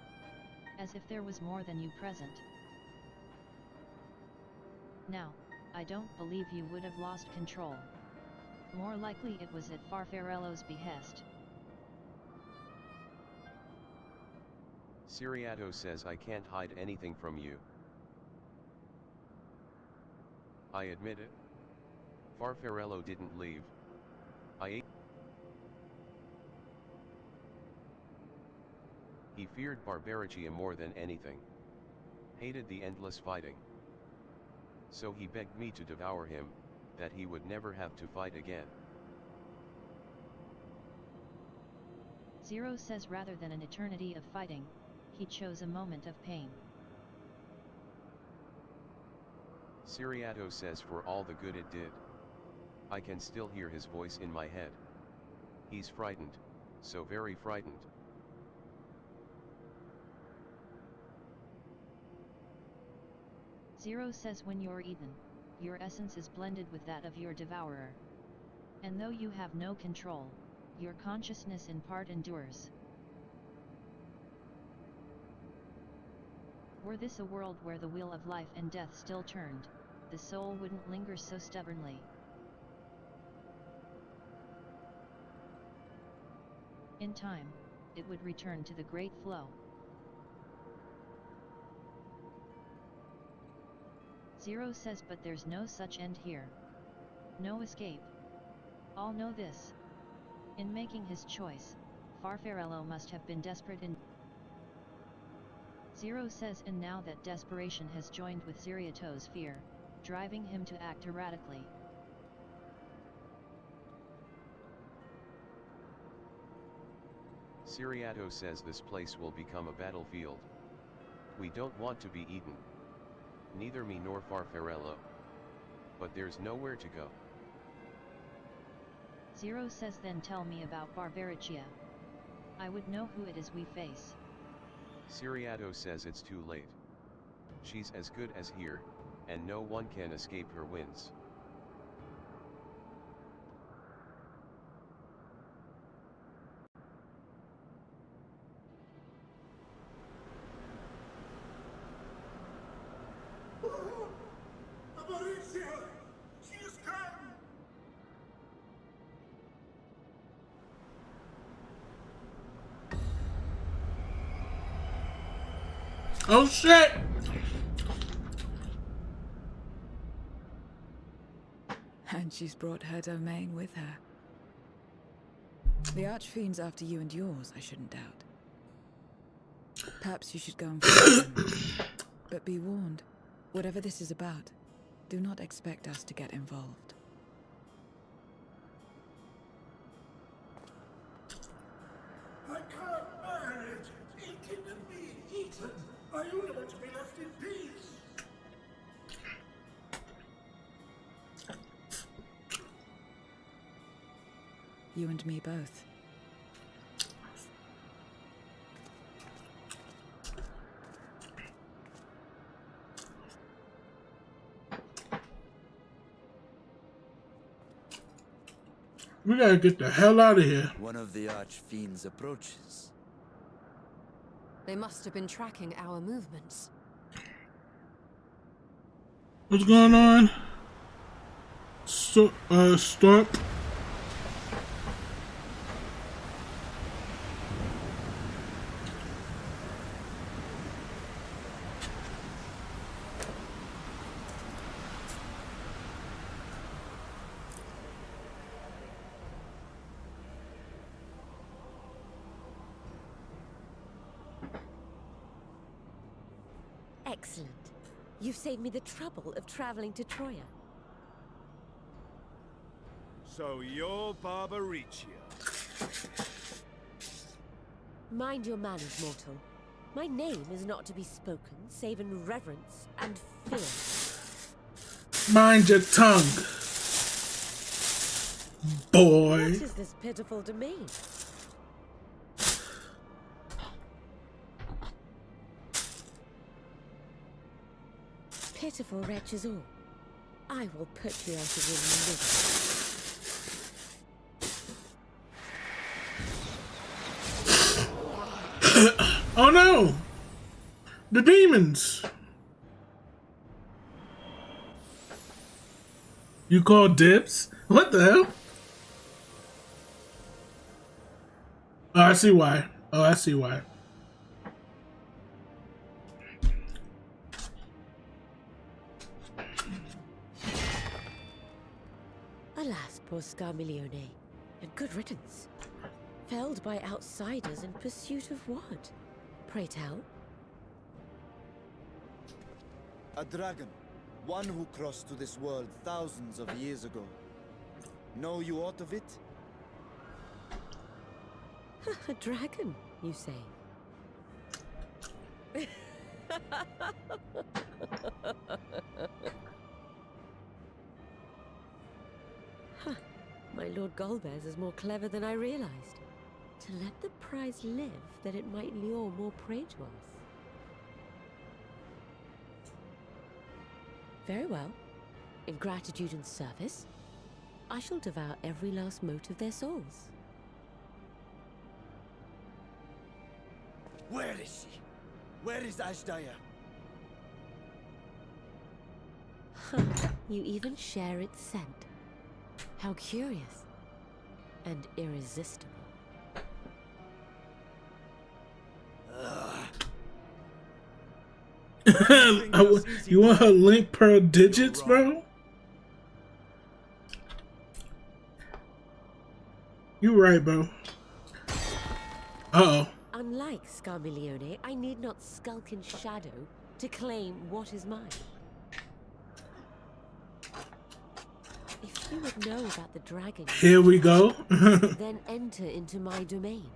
As if there was more than you present. Now, I don't believe you would have lost control. More likely it was at Farfarello's behest. Siriato says I can't hide anything from you. I admit it. Farfarello didn't leave. He feared Barbariccia more than anything. Hated the endless fighting. So he begged me to devour him, that he would never have to fight again. Zero says rather than an eternity of fighting, he chose a moment of pain. Siriato says for all the good it did. I can still hear his voice in my head. He's frightened, so very frightened. Zero says when you're eaten, your essence is blended with that of your devourer. And though you have no control, your consciousness in part endures. Were this a world where the wheel of life and death still turned, the soul wouldn't linger so stubbornly. In time, it would return to the great flow. Zero says but there's no such end here. No escape. All know this. In making his choice, Farfarello must have been desperate in. Zero says and now that desperation has joined with Siriato's fear, driving him to act erratically. Siriato says this place will become a battlefield. We don't want to be eaten. Neither me nor Farfarello. But there's nowhere to go. Zero says then tell me about Barbariccia. I would know who it is we face. Siriato says it's too late. She's as good as here, and no one can escape her winds. Barbariccia! She has come! Oh shit! And she's brought her domain with her. The Archfiend's after you and yours, I shouldn't doubt. Perhaps you should go and find them. But be warned, whatever this is about, do not expect us to get involved. I can't bear it! Eaten and being eaten! I only want to be left in peace! You and me both. We gotta get the hell out of here. One of the Archfiend's approaches. They must have been tracking our movements. What's going on? Stop. Excellent. You've saved me the trouble of traveling to Troya. So you're Barbariccia. Mind your manners, mortal. My name is not to be spoken, save in reverence and fear. Mind your tongue, boy. What is this pitiful domain? Pitiful wretches all. I will put you out of your misery. Oh no! The demons! You call dibs? What the hell? Oh, I see why. Oh, I see why. Alas, poor Scarmiglione, and good riddance. Felled by outsiders in pursuit of what? Pray tell. A dragon. One who crossed to this world thousands of years ago. Know you aught of it? A dragon, you say? My Lord Golbez is more clever than I realized. To let the prize live, that it might lure more prey to us. Very well. In gratitude and service, I shall devour every last mote of their souls. Where is she? Where is Ashdaya? You even share its scent. How curious. And irresistible. You want her link per digits, bro? You right, bro. Uh-oh. Unlike Scarmiglione, I need not skulk in shadow to claim what is mine. If you would know about the dragon, here we go. then enter into my domain.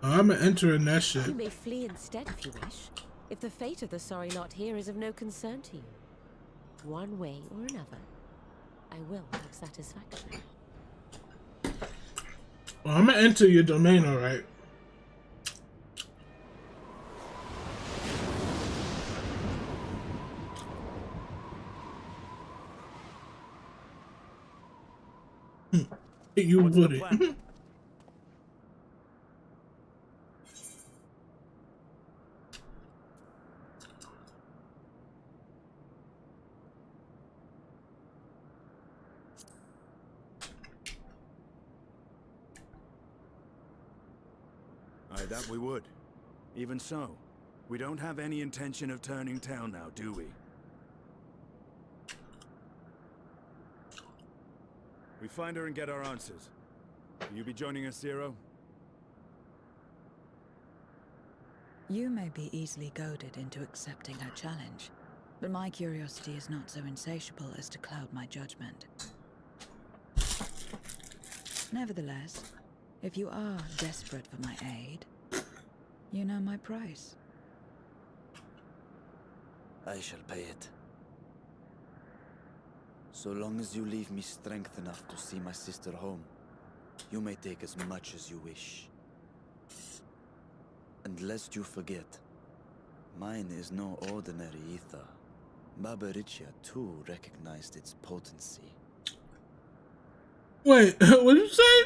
I'm entering that shit. You may flee instead if you wish, if the fate of the sorry lot here is of no concern to you. One way or another, I will have satisfaction. Well, I'm gonna enter your domain, alright. You wouldn't. Aye, that we would. Even so, we don't have any intention of turning tail now, do we? We find her and get our answers. Will you be joining us, Zero? You may be easily goaded into accepting her challenge, but my curiosity is not so insatiable as to cloud my judgment. Nevertheless, if you are desperate for my aid, you know my price. I shall pay it. So long as you leave me strength enough to see my sister home, you may take as much as you wish. And lest you forget, mine is no ordinary ether. Babaricia too recognized its potency. Wait, what did you say?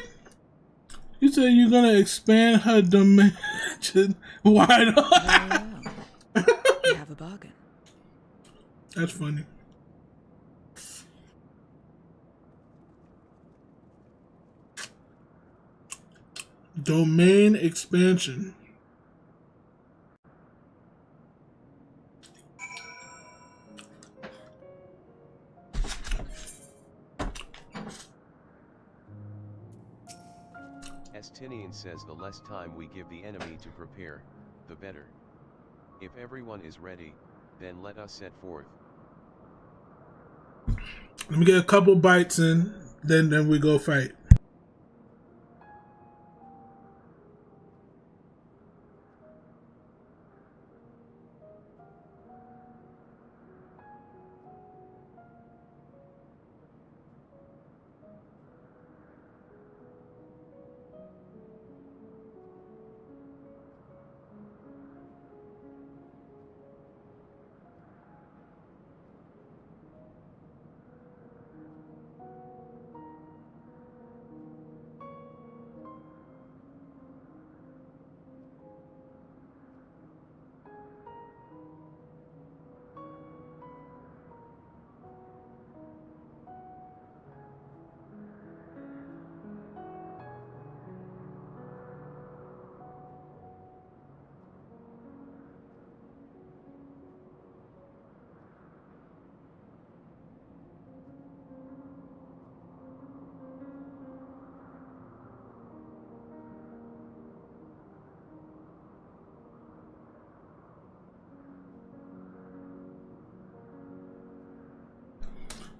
You said you're gonna expand her dimension wide open. You have a bargain. That's funny. Domain expansion. Estinian says the less time we give the enemy to prepare, the better. If everyone is ready, then let us set forth. Let me get a couple bites in, then we go fight.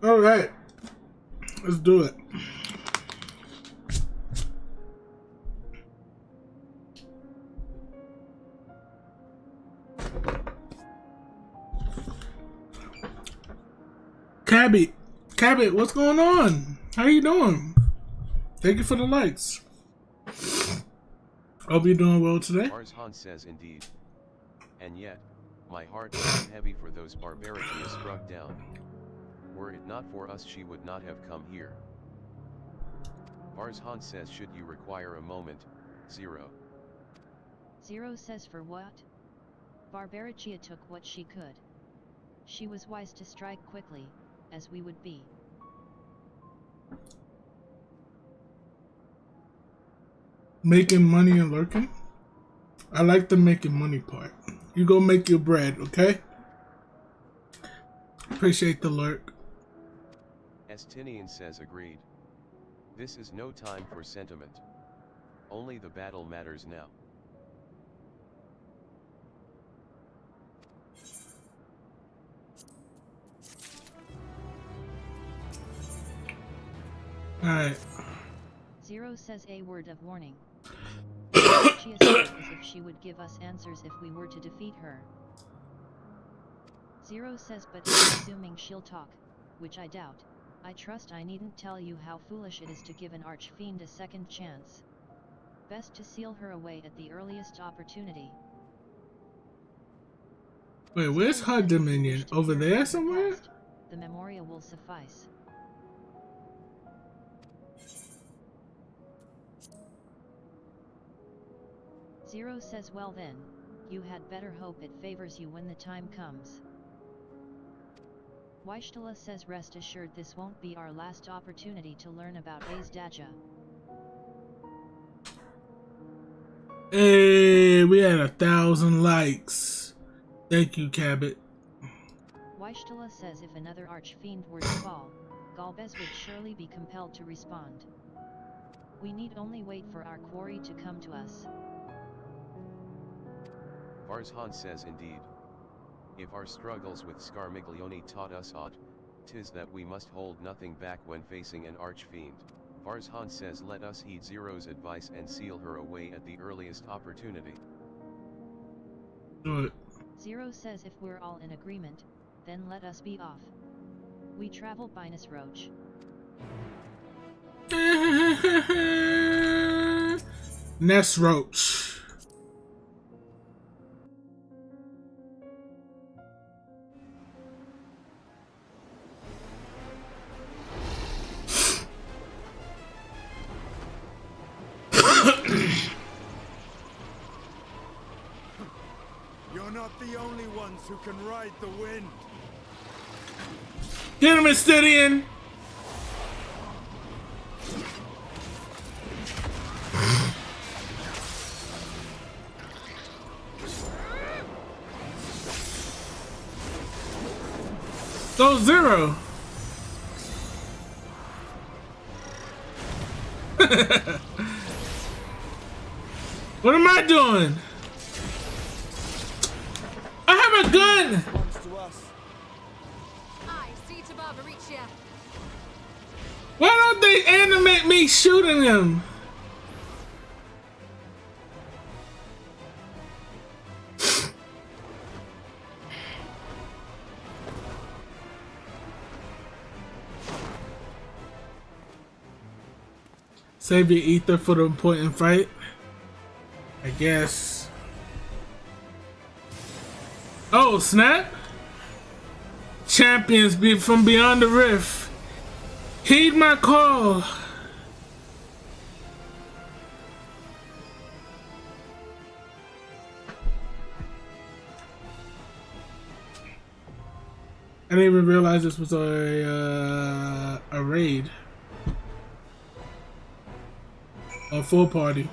All right, let's do it. Cabot, what's going on? How you doing? Thank you for the likes. Hope you're doing well today. Arzhan says indeed. And yet, my heart is heavy for those barbaric she has struck down. Were it not for us, she would not have come here. Arzhan says, should you require a moment, Zero. Zero says, for what? Barbaricia took what she could. She was wise to strike quickly, as we would be. Making money and lurking? I like the making money part. You go make your bread, okay? Appreciate the lurk. Estinian says agreed. This is no time for sentiment. Only the battle matters now. Alright. Zero says, a word of warning. She assumes as if she would give us answers if we were to defeat her. Zero says, but assuming she'll talk, which I doubt, I trust I needn't tell you how foolish it is to give an archfiend a second chance. Best to seal her away at the earliest opportunity. Wait, where's her dominion? Over there somewhere? The Memoria will suffice. Zero says, well then, you had better hope it favors you when the time comes. Weishtala says, rest assured this won't be our last opportunity to learn about Azdaja. Hey, we had 1,000 likes. Thank you, Cabot. Weishtala says, if another archfiend were to fall, Galbez would surely be compelled to respond. We need only wait for our quarry to come to us. Arzhan says indeed. If our struggles with Scarmiglione taught us aught, 'tis that we must hold nothing back when facing an archfiend. Arzhan says, let us heed Zero's advice and seal her away at the earliest opportunity. Do it. Zero says, if we're all in agreement, then let us be off. We travel Binus Roach. Ness Roach. You're not the only ones who can ride the wind. Get him, Estinian! Go Zero! What am I doing? I have a gun! I see to Barbaricia. Why don't they animate me shooting him? Save your ether for the important fight, I guess. Oh, snap! Champions be from beyond the rift. Heed my call. I didn't even realize this was a raid. A full party.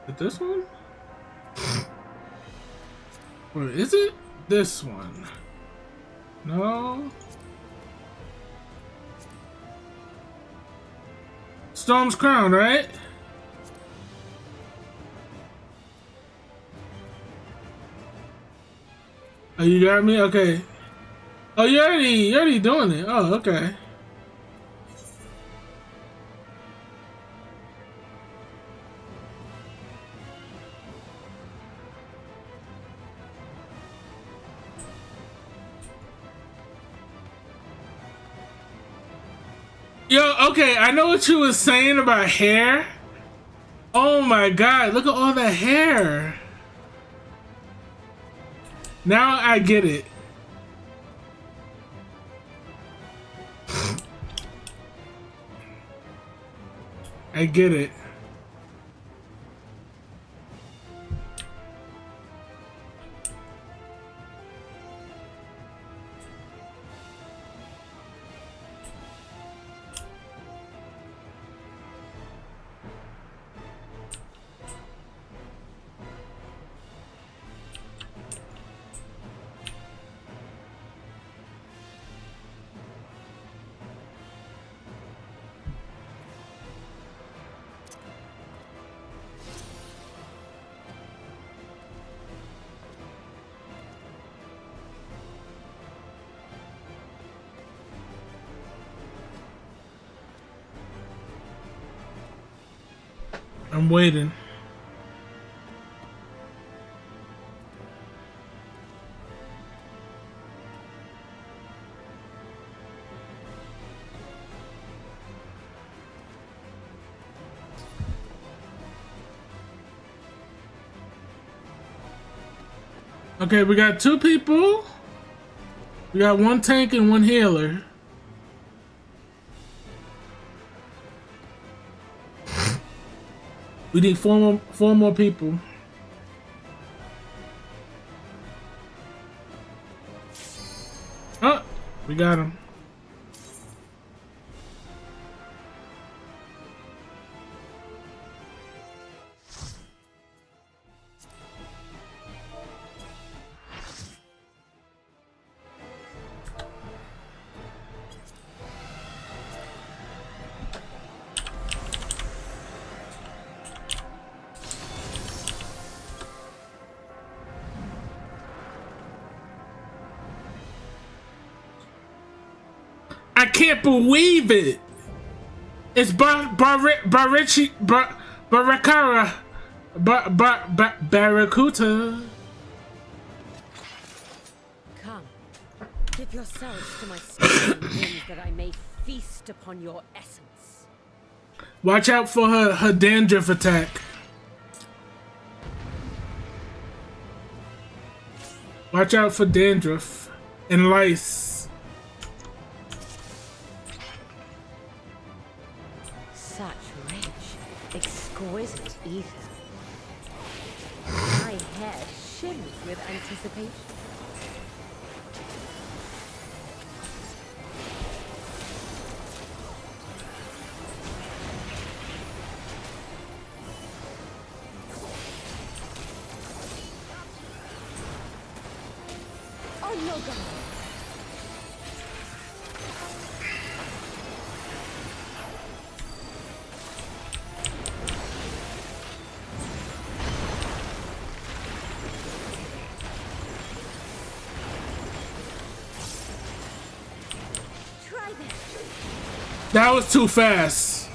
Is it this one? Or is it this one? No. Storm's Crown, right? Oh, you got me? Okay. Oh, you're already doing it. Oh, okay. Yo, okay, I know what you was saying about hair. Oh my god, look at all the hair. Now I get it. I get it. I'm waiting. Okay, we got 2 people. We got 1 tank and 1 healer. We need four more people. Oh, we got him. I can't believe it. It's Barracuda. Come, give yourselves to my stone winds that I may feast upon your essence. Watch out for her dandruff attack. Watch out for dandruff and lice. Such rich, exquisite ether. My head shimmers with anticipation. On your guard. That was too fast.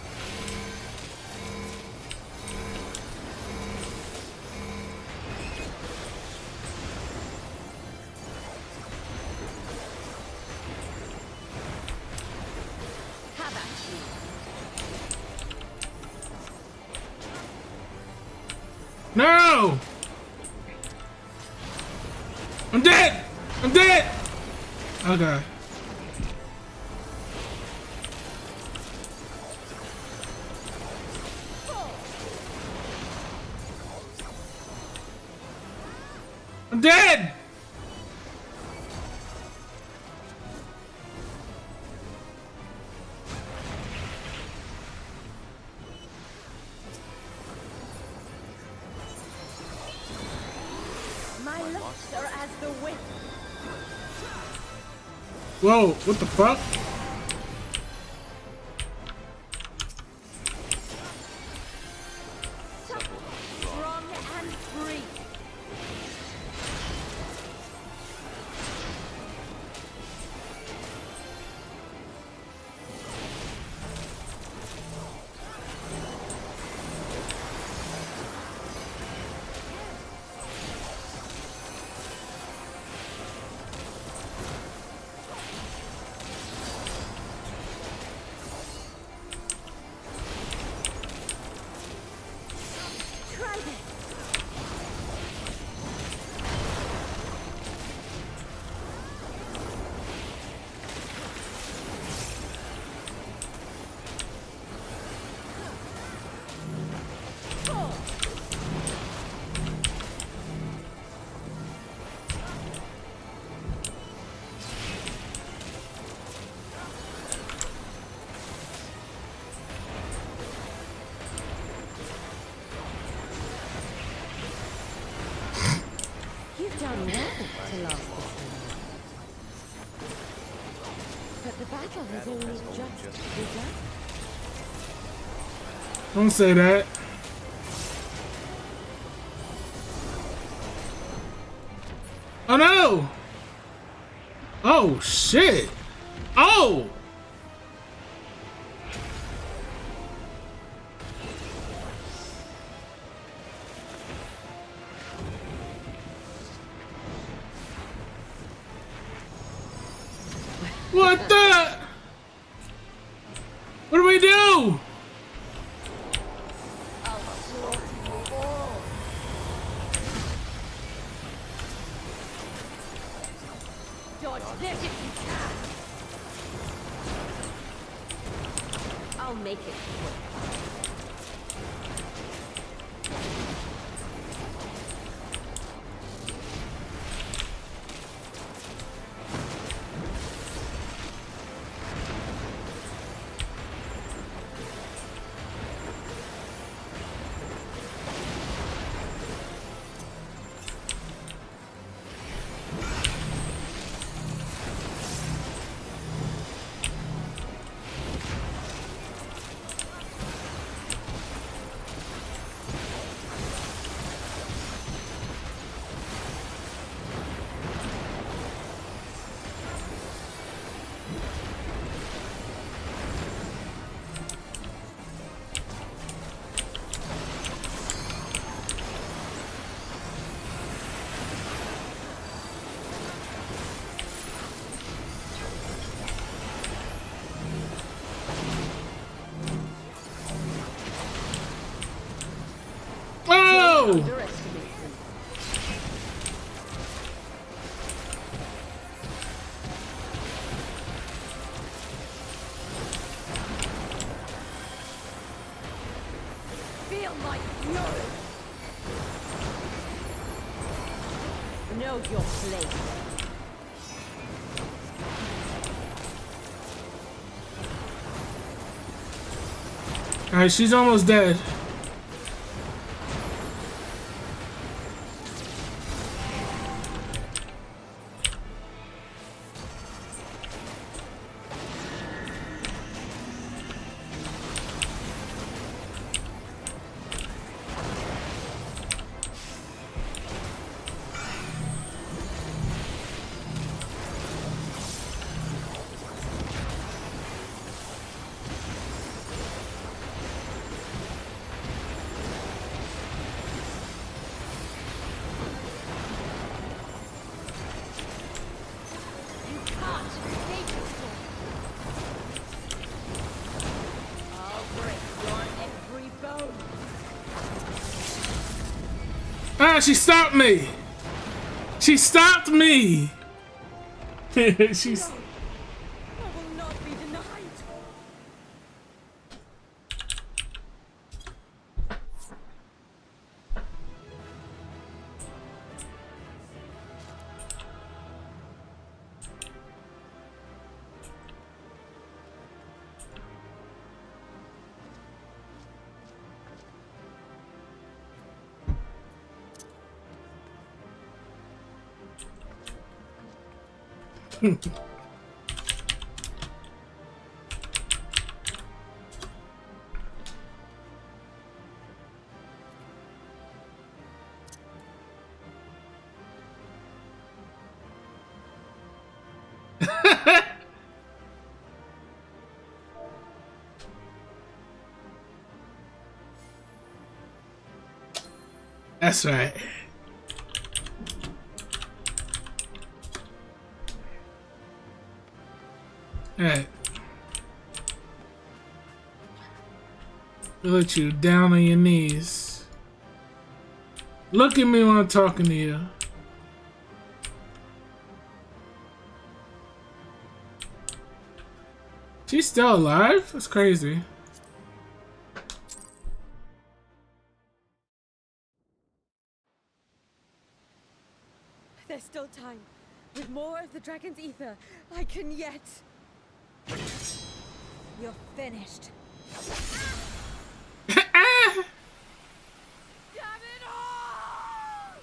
No! I'm dead! I'm dead! Okay. I'm dead! My looks are as the wind. Whoa, what the fuck? Strong and free. done well to last this long. But the battle has only just begun. Don't say that. Oh no! Oh shit! Oh! What the? What do we do? Dodge this if you can. I'll make it quick. Feel my fury. Know your place. Alright, she's almost dead. Ah, she stopped me! She stopped me! She's... I will not be denied. That's right. Alright. Let you down on your knees. Look at me when I'm talking to you. She's still alive? That's crazy. There's still time. With more of the dragon's ether, I can yet... You're finished. Damn it all!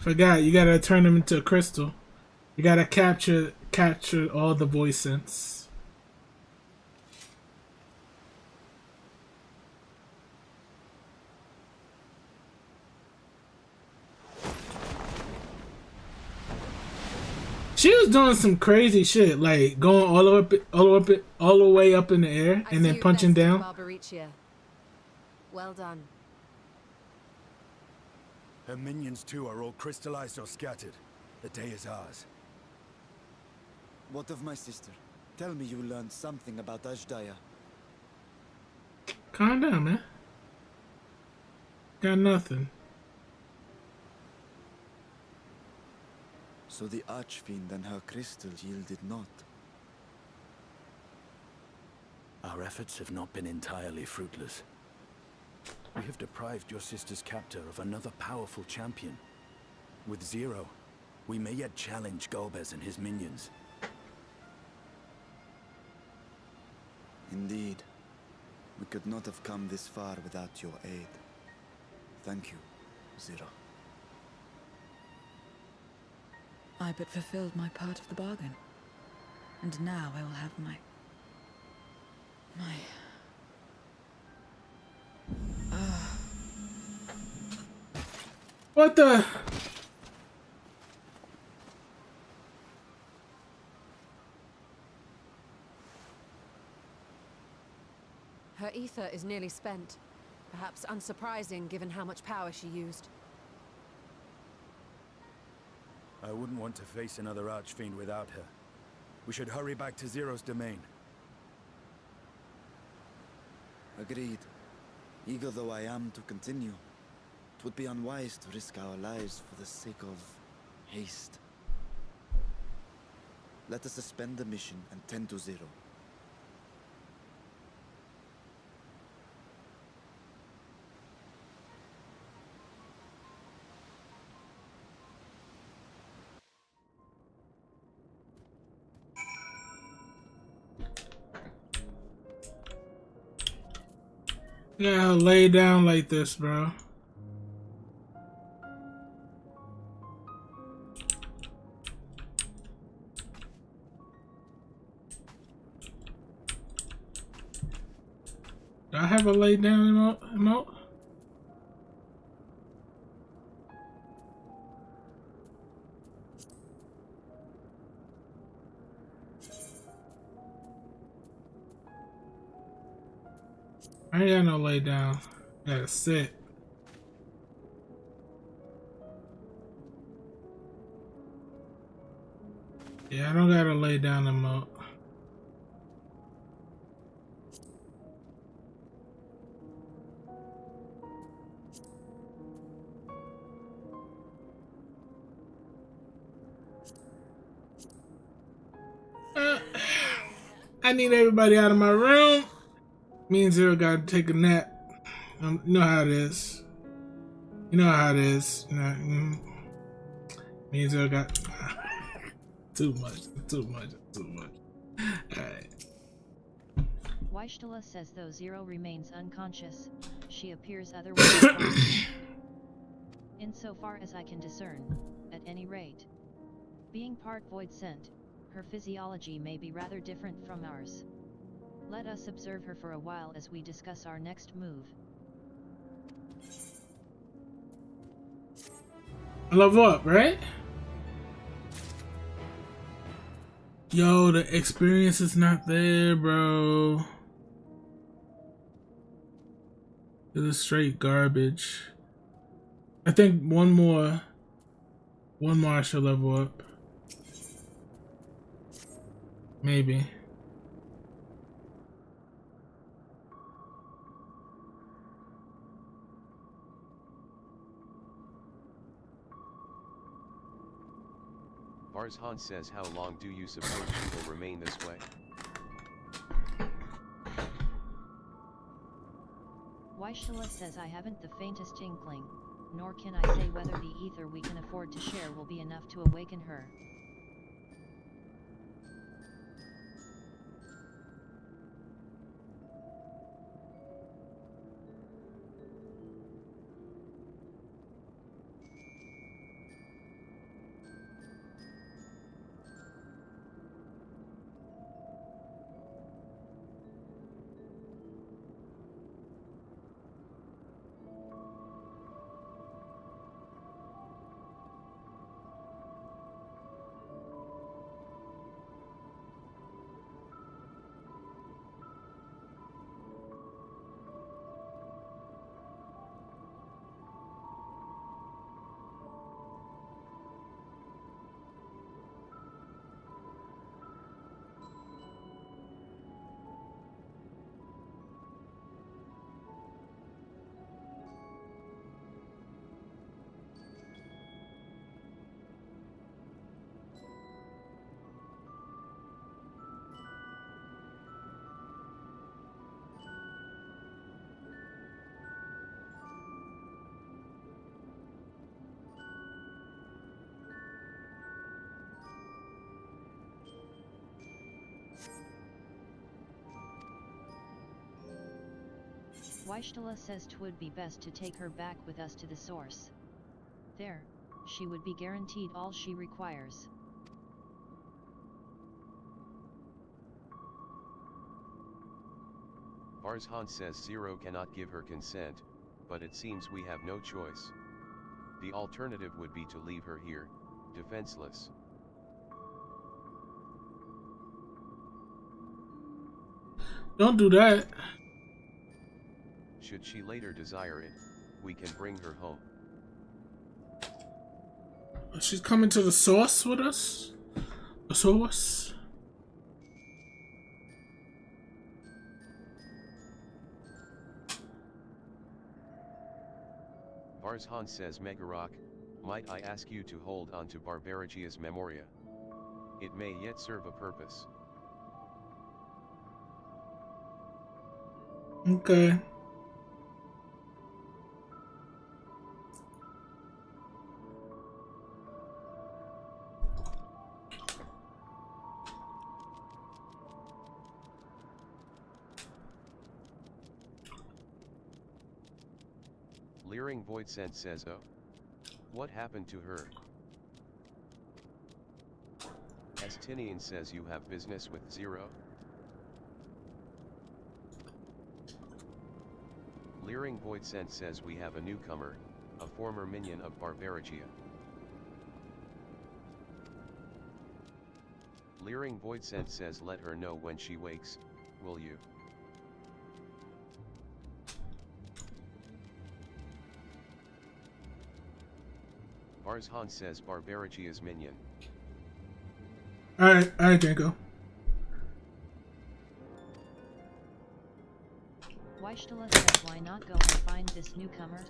Forgot, you gotta turn them into a crystal. You gotta capture all the voice sense. She was doing some crazy shit, like going all the way up in the air and then punching down. Well done. Her minions too are all crystallized or scattered. The day is ours. What of my sister? Tell me you learned something about Ashdaya. Calm down, man. Got nothing. So the Archfiend and her crystal yielded not. Our efforts have not been entirely fruitless. We have deprived your sister's captor of another powerful champion. With Zero, we may yet challenge Golbez and his minions. Indeed. We could not have come this far without your aid. Thank you, Zero. I but fulfilled my part of the bargain. And now I will have my... What the? Her ether is nearly spent. Perhaps unsurprising given how much power she used. I wouldn't want to face another Archfiend without her. We should hurry back to Zero's domain. Agreed. Eager though I am to continue, it would be unwise to risk our lives for the sake of haste. Let us suspend the mission and tend to Zero. Yeah, lay down like this, bro. Do I have a lay down emote? I ain't got no lay down. I gotta sit. Yeah, I don't gotta lay down emote. I need everybody out of my room. Me and Zero gotta take a nap. You know how it is. You know how it is. You know, me and Zero got too much. Alright. Weishtala says though Zero remains unconscious, she appears otherwise. Insofar as I can discern, at any rate. Being part void sent, her physiology may be rather different from ours. Let us observe her for a while as we discuss our next move. Level up, right? Yo, the experience is not there, bro. It is straight garbage. I think one more I should level up. Maybe. Arzhan says, how long do you suppose she will remain this way? Weishtala says I haven't the faintest inkling, nor can I say whether the ether we can afford to share will be enough to awaken her. Weishtala says 'twould be best to take her back with us to the source. There, she would be guaranteed all she requires. Farzhan says Zero cannot give her consent, but it seems we have no choice. The alternative would be to leave her here, defenseless. Don't do that. Should she later desire it, we can bring her home. She's coming to the source with us? The source? Farzhan says MegaRock, might I ask you to hold on to Barbarigia's Memoria? It may yet serve a purpose. Okay. Leering Voidsent says, oh? What happened to her? Estinian says you have business with Zero? Leering Voidsent says we have a newcomer, a former minion of Barbarigia. Leering Voidsent says let her know when she wakes, will you? Farzhan says Barbarigia's minion. Alright, Janko. Weishtala says why not go and find this newcomer?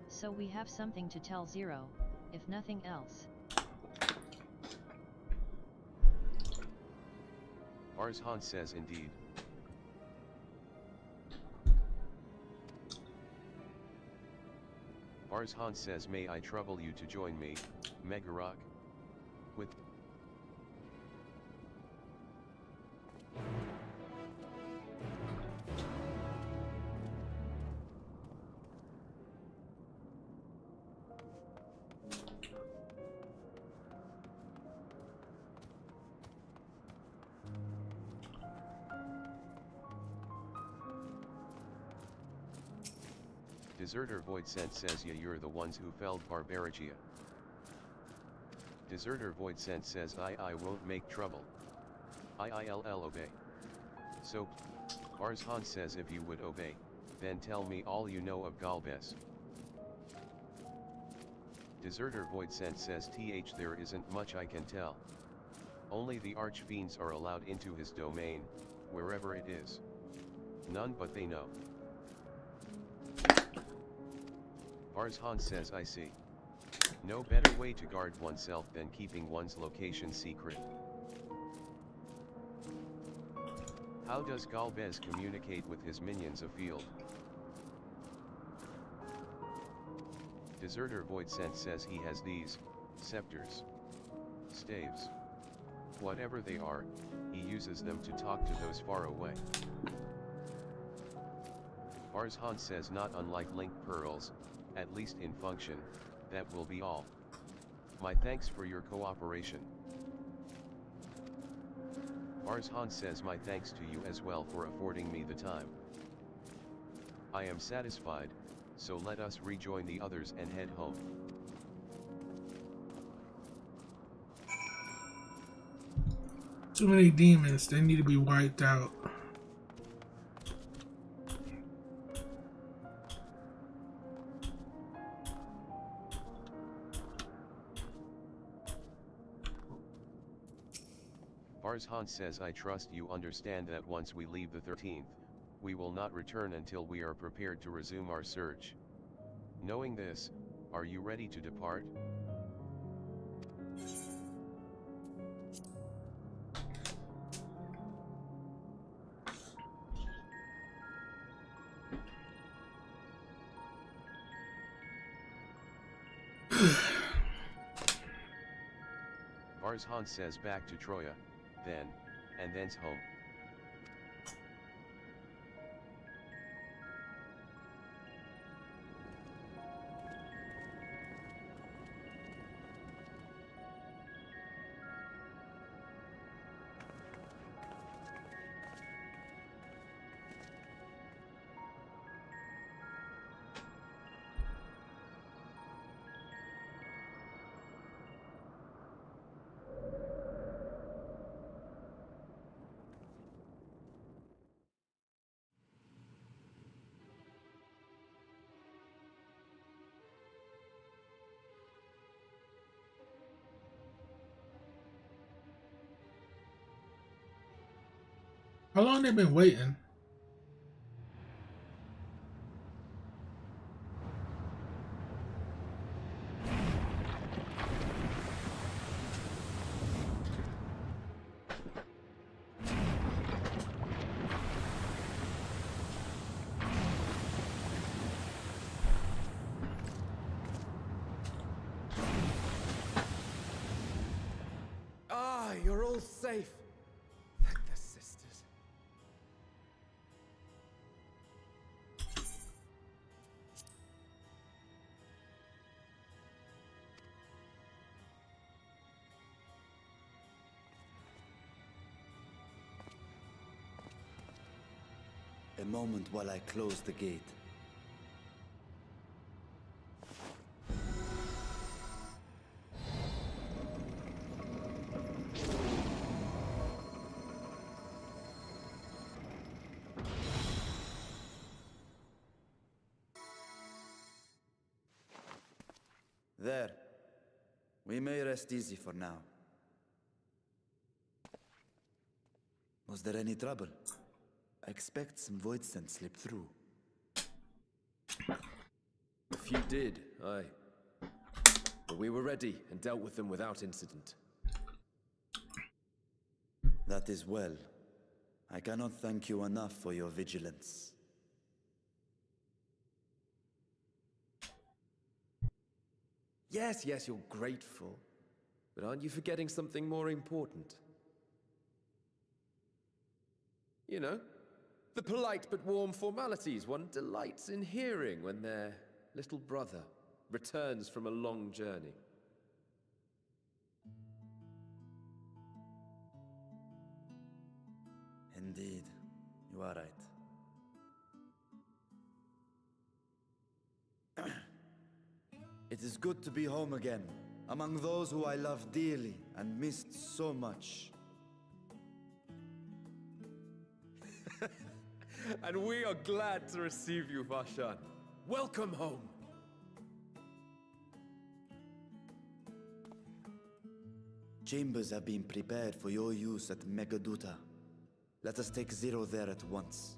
So we have something to tell Zero, if nothing else. Farzhan says indeed. Farzhan says may I trouble you to join me, MegaRock? With Deserter Voidsent says yeah, you're the ones who felled Barbarigia. Deserter Voidsent says I won't make trouble. I'll obey. So, Farzhan says if you would obey, then tell me all you know of Galbes. Deserter Voidsent says there isn't much I can tell. Only the archfiends are allowed into his domain, wherever it is. None but they know. Farzhan says I see. No better way to guard oneself than keeping one's location secret. How does Galbes communicate with his minions afield? Deserter Voidsent says he has these scepters, staves. Whatever they are, he uses them to talk to those far away. Farzhan says not unlike link pearls, at least in function, that will be all. My thanks for your cooperation. Farzhan says my thanks to you as well for affording me the time. I am satisfied, so let us rejoin the others and head home. Too many demons, they need to be wiped out. Farzhan says I trust you understand that once we leave the 13th, we will not return until we are prepared to resume our search. Knowing this, are you ready to depart? Farzhan says back to Troya, then, and thence home. How long they been waiting? Ah, you're all safe. Thank the sisters. A moment while I close the gate. There. We may rest easy for now. Was there any trouble? I expect some void scent slipped through. A few did, aye. But we were ready and dealt with them without incident. That is well. I cannot thank you enough for your vigilance. Yes, you're grateful. But aren't you forgetting something more important? You know, the polite but warm formalities one delights in hearing when their little brother returns from a long journey. Indeed, you are right. It is good to be home again, among those who I love dearly and missed so much. And we are glad to receive you, Vashan. Welcome home. Chambers have been prepared for your use at Megaduta. Let us take Zero there at once.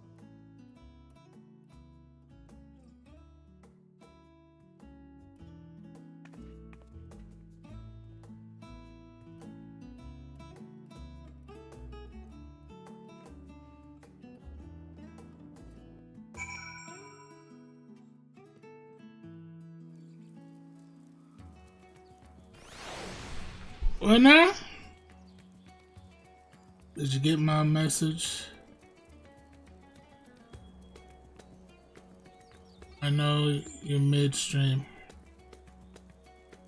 What now? Did you get my message? I know you're midstream.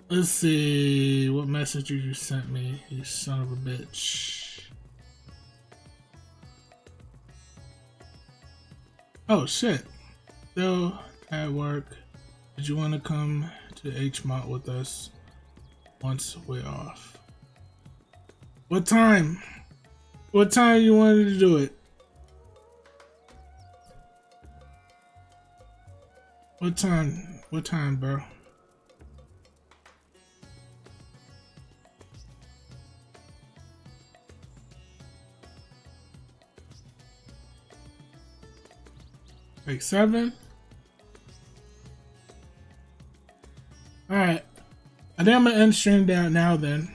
Let's see what message you sent me, you son of a bitch. Oh shit. Still at work. Did you want to come to HMOT with us once we're off? What time? What time you wanted to do it? What time? What time, bro? Like 7? Alright. I think I'm gonna end stream down now then.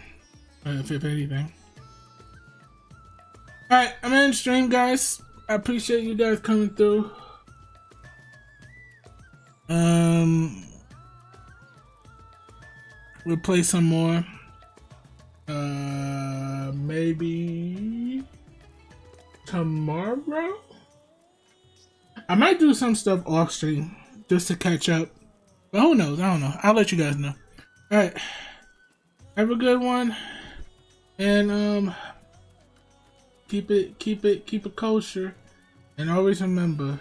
If anything. Alright, I'm gonna end stream, guys. I appreciate you guys coming through. We'll play some more. Maybe tomorrow? I might do some stuff off stream just to catch up. But who knows? I don't know. I'll let you guys know. Alright. Have a good one. And keep it kosher. And always remember,